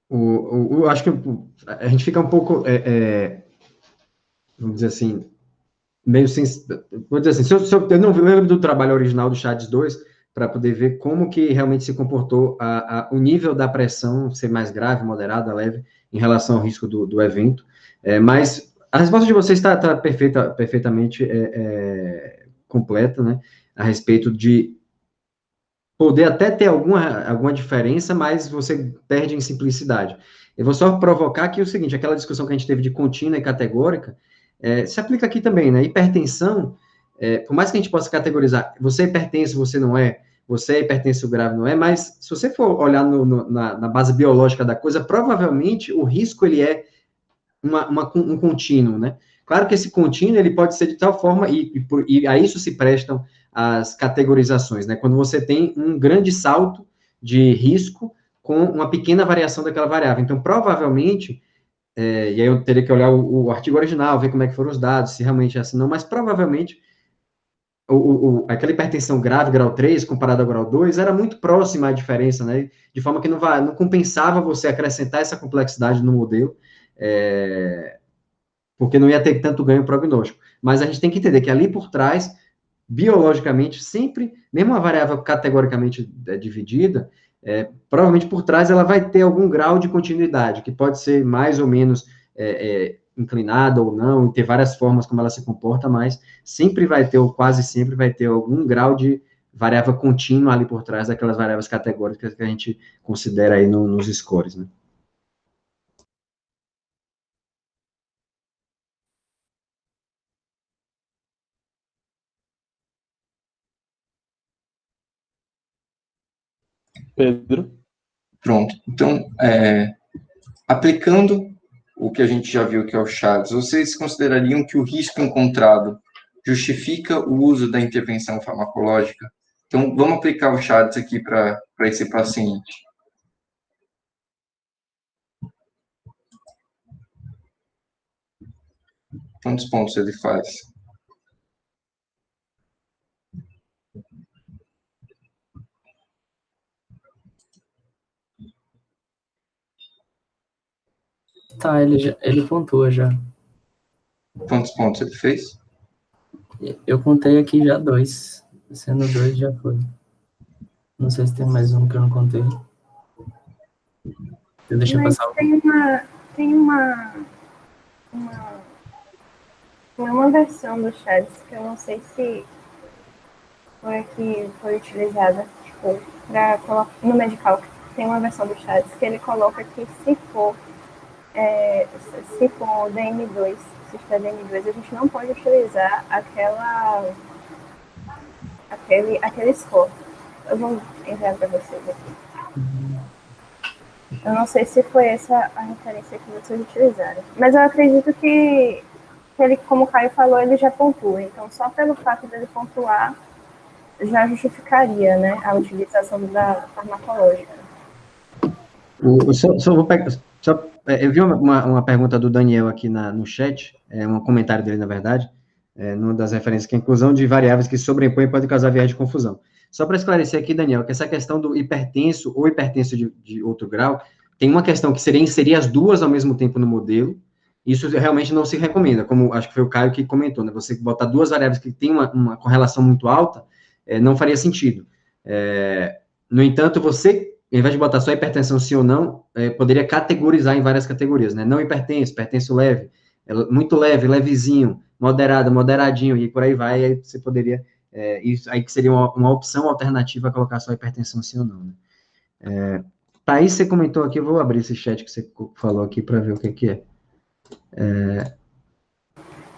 Eu acho que a gente fica um pouco, vamos dizer assim, meio sem... Vou dizer assim, eu não lembro do trabalho original do CHADS 2 para poder ver como que realmente se comportou o nível da pressão ser mais grave, moderada, leve, em relação ao risco do evento. Mas a resposta de vocês está perfeitamente completa, né? A respeito de poder até ter alguma diferença, mas você perde em simplicidade. Eu vou só provocar aqui o seguinte, aquela discussão que a gente teve de contínua e categórica, se aplica aqui também, né? Hipertensão, por mais que a gente possa categorizar, você é hipertenso, você não é, você é hipertenso grave, não é, mas se você for olhar na base biológica da coisa, provavelmente o risco, ele é um contínuo, né? Claro que esse contínuo, ele pode ser de tal forma, e a isso se prestam as categorizações, né? Quando você tem um grande salto de risco com uma pequena variação daquela variável. Então, provavelmente, e aí eu teria que olhar o artigo original, ver como é que foram os dados, se realmente é assim, não, mas provavelmente aquela hipertensão grave, grau 3, comparada ao grau 2, era muito próxima a diferença, né? De forma que não compensava você acrescentar essa complexidade no modelo, porque não ia ter tanto ganho prognóstico. Mas a gente tem que entender que ali por trás, biologicamente, sempre, mesmo uma variável categoricamente dividida, provavelmente por trás ela vai ter algum grau de continuidade, que pode ser mais ou menos inclinada ou não, e ter várias formas como ela se comporta, mas sempre vai ter, ou quase sempre vai ter algum grau de variável contínua ali por trás daquelas variáveis categóricas que a gente considera aí nos scores, né? Pedro? Pronto. Então, aplicando o que a gente já viu que é o CHADS, vocês considerariam que o risco encontrado justifica o uso da intervenção farmacológica? Então, vamos aplicar o CHADS aqui para esse paciente. Quantos pontos ele faz? Tá, ele pontua já. Quantos pontos ele fez? Eu contei aqui já 2. Sendo 2, já foi. Não sei se tem mais um que eu não contei. Deixa eu passar. Tem uma versão do CHADS que eu não sei se foi que foi utilizada, tipo, para colocar no medical. Tem uma versão do Chats que ele coloca que se for DM2, se for DM2, a gente não pode utilizar aquele score. Eu vou enviar para vocês aqui. Eu não sei se foi essa a referência que vocês utilizaram, mas eu acredito que ele, como o Caio falou, ele já pontua. Então, só pelo fato dele pontuar, já justificaria, né, a utilização da farmacológica. Eu vi uma pergunta do Daniel aqui no chat, um comentário dele, na verdade, numa das referências, que é a inclusão de variáveis que se sobrepõem pode causar viés de confusão. Só para esclarecer aqui, Daniel, que essa questão do hipertenso ou hipertenso de outro grau, tem uma questão que seria inserir as duas ao mesmo tempo no modelo. Isso realmente não se recomenda, como acho que foi o Caio que comentou, né? Você botar duas variáveis que têm uma correlação muito alta, não faria sentido. No entanto, você, ao invés de botar só hipertensão sim ou não, poderia categorizar em várias categorias, né? Não hipertenso, hipertenso leve, muito leve, levezinho, moderado, moderadinho, e por aí vai, aí você poderia, isso aí que seria uma opção alternativa a colocar só hipertensão sim ou não, né? Thaís, você comentou aqui, eu vou abrir esse chat que você falou aqui para ver o que é.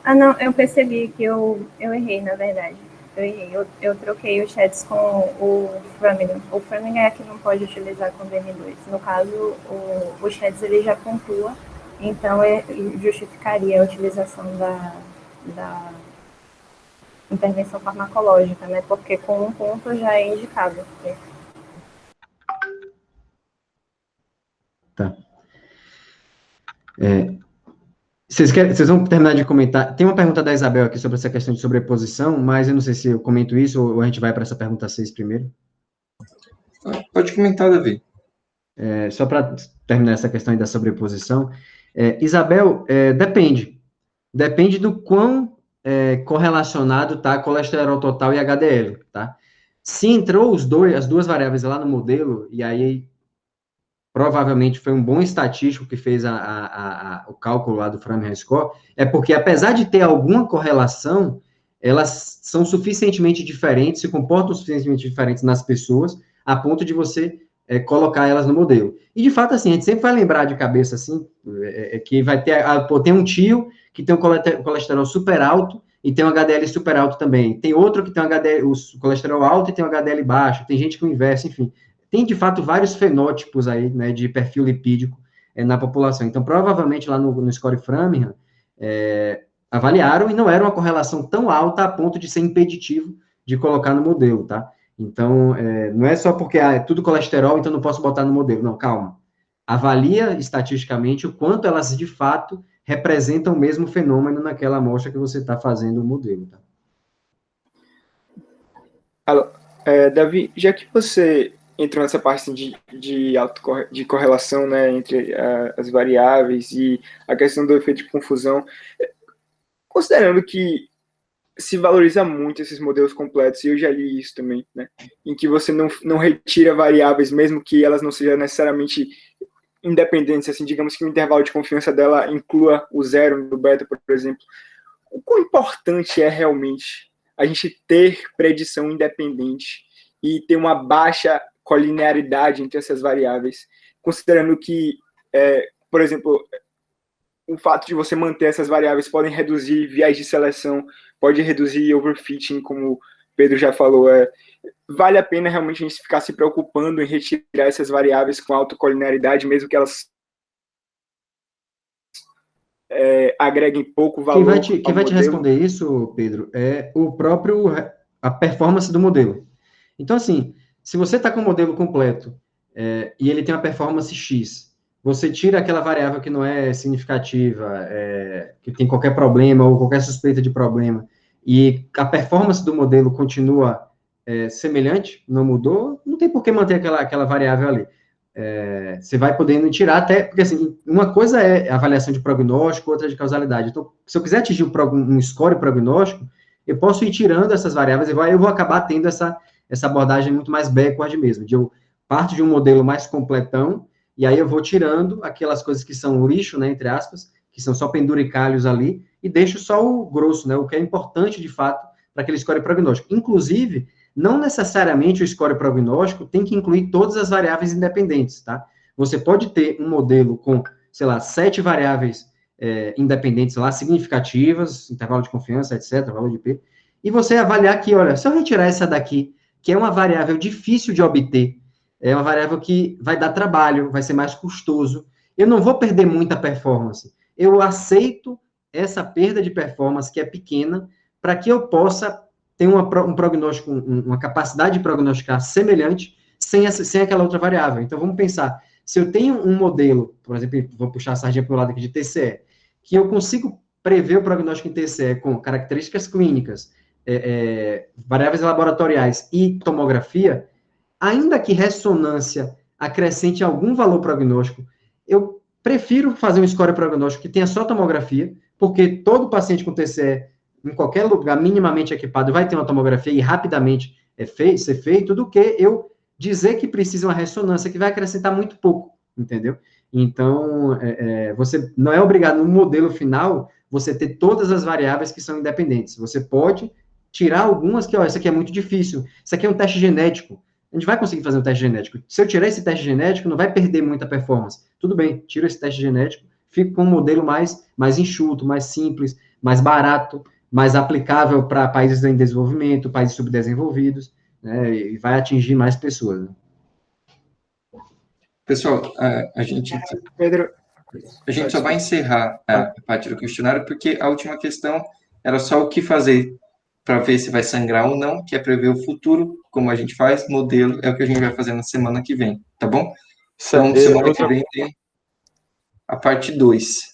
Não, eu percebi que eu errei, na verdade. Eu errei. Eu troquei os chats com o Framingham. O Framingham é que não pode utilizar com o DM2. No caso, o chats ele já pontua, então justificaria a utilização da intervenção farmacológica, né? Porque com um ponto já é indicado. Tá. Vocês vão terminar de comentar? Tem uma pergunta da Isabel aqui sobre essa questão de sobreposição, mas eu não sei se eu comento isso ou a gente vai para essa pergunta 6 primeiro. Pode comentar, Davi. Só para terminar essa questão aí da sobreposição. Isabel, depende. Depende do quão correlacionado está colesterol total e HDL, tá? Se entrou as duas variáveis lá no modelo, e aí provavelmente foi um bom estatístico que fez o cálculo lá do Framingham Score, porque apesar de ter alguma correlação, elas são suficientemente diferentes, se comportam suficientemente diferentes nas pessoas, a ponto de você colocar elas no modelo. E, de fato, assim, a gente sempre vai lembrar de cabeça, assim, que vai ter, tem um tio que tem um colesterol super alto e tem um HDL super alto também. Tem outro que tem o colesterol alto e tem um HDL baixo. Tem gente que o inverso, enfim. Tem, de fato, vários fenótipos aí, né, de perfil lipídico na população. Então, provavelmente, lá no Score Framingham, avaliaram e não era uma correlação tão alta a ponto de ser impeditivo de colocar no modelo, tá? Então, não é só porque é tudo colesterol, então não posso botar no modelo. Não, calma. Avalia estatisticamente o quanto elas, de fato, representam o mesmo fenômeno naquela amostra que você está fazendo o modelo, tá? Davi, já que você entrou nessa parte de correlação, né, entre as variáveis e a questão do efeito de confusão, considerando que se valoriza muito esses modelos completos, e eu já li isso também, né, em que você não retira variáveis, mesmo que elas não sejam necessariamente independentes, assim, digamos que o intervalo de confiança dela inclua o zero no beta, por exemplo. O quão importante é realmente a gente ter predição independente e ter uma baixa colinearidade entre essas variáveis, considerando que, por exemplo, o fato de você manter essas variáveis podem reduzir viés de seleção, pode reduzir overfitting, como o Pedro já falou. Vale a pena realmente a gente ficar se preocupando em retirar essas variáveis com alta colinearidade, mesmo que elas agreguem pouco valor. Quem vai te responder isso, Pedro, é a performance do modelo. Então, assim, se você está com o modelo completo e ele tem uma performance X, você tira aquela variável que não é significativa, que tem qualquer problema ou qualquer suspeita de problema, e a performance do modelo continua semelhante, não mudou, não tem por que manter aquela variável ali. Você vai podendo tirar até, porque assim, uma coisa é a avaliação de prognóstico, outra de causalidade. Então, se eu quiser atingir um score prognóstico, eu posso ir tirando essas variáveis e eu vou acabar tendo essa abordagem muito mais backward mesmo, de eu parto de um modelo mais completão, e aí eu vou tirando aquelas coisas que são lixo, né, entre aspas, que são só penduricalhos ali, e deixo só o grosso, né, o que é importante, de fato, para aquele score prognóstico. Inclusive, não necessariamente o score prognóstico tem que incluir todas as variáveis independentes, tá? Você pode ter um modelo com, sei lá, 7 variáveis independentes lá, significativas, intervalo de confiança, etc., valor de P, e você avaliar que, olha, se eu retirar essa daqui, que é uma variável difícil de obter, é uma variável que vai dar trabalho, vai ser mais custoso, eu não vou perder muita performance. Eu aceito essa perda de performance, que é pequena, para que eu possa ter um prognóstico, uma capacidade de prognosticar semelhante, sem aquela outra variável. Então, vamos pensar, se eu tenho um modelo, por exemplo, vou puxar a sardinha para o lado aqui de TCE, que eu consigo prever o prognóstico em TCE com características clínicas, variáveis laboratoriais e tomografia, ainda que ressonância acrescente algum valor prognóstico, eu prefiro fazer um score prognóstico que tenha só tomografia, porque todo paciente com TCE, em qualquer lugar minimamente equipado, vai ter uma tomografia e rapidamente ser feito, do que eu dizer que precisa uma ressonância que vai acrescentar muito pouco, entendeu? Então, você não é obrigado no modelo final você ter todas as variáveis que são independentes. Você pode tirar algumas que, ó, isso aqui é muito difícil, isso aqui é um teste genético, a gente vai conseguir fazer um teste genético. Se eu tirar esse teste genético, não vai perder muita performance. Tudo bem, tiro esse teste genético, fico com um modelo mais enxuto, mais simples, mais barato, mais aplicável para países em desenvolvimento, países subdesenvolvidos, né, e vai atingir mais pessoas. Né? Pessoal, a gente só vai encerrar a parte do questionário, porque a última questão era só o que fazer para ver se vai sangrar ou não, que é prever o futuro, como a gente faz, modelo, é o que a gente vai fazer na semana que vem, tá bom? Então, semana que vem tem a parte 2.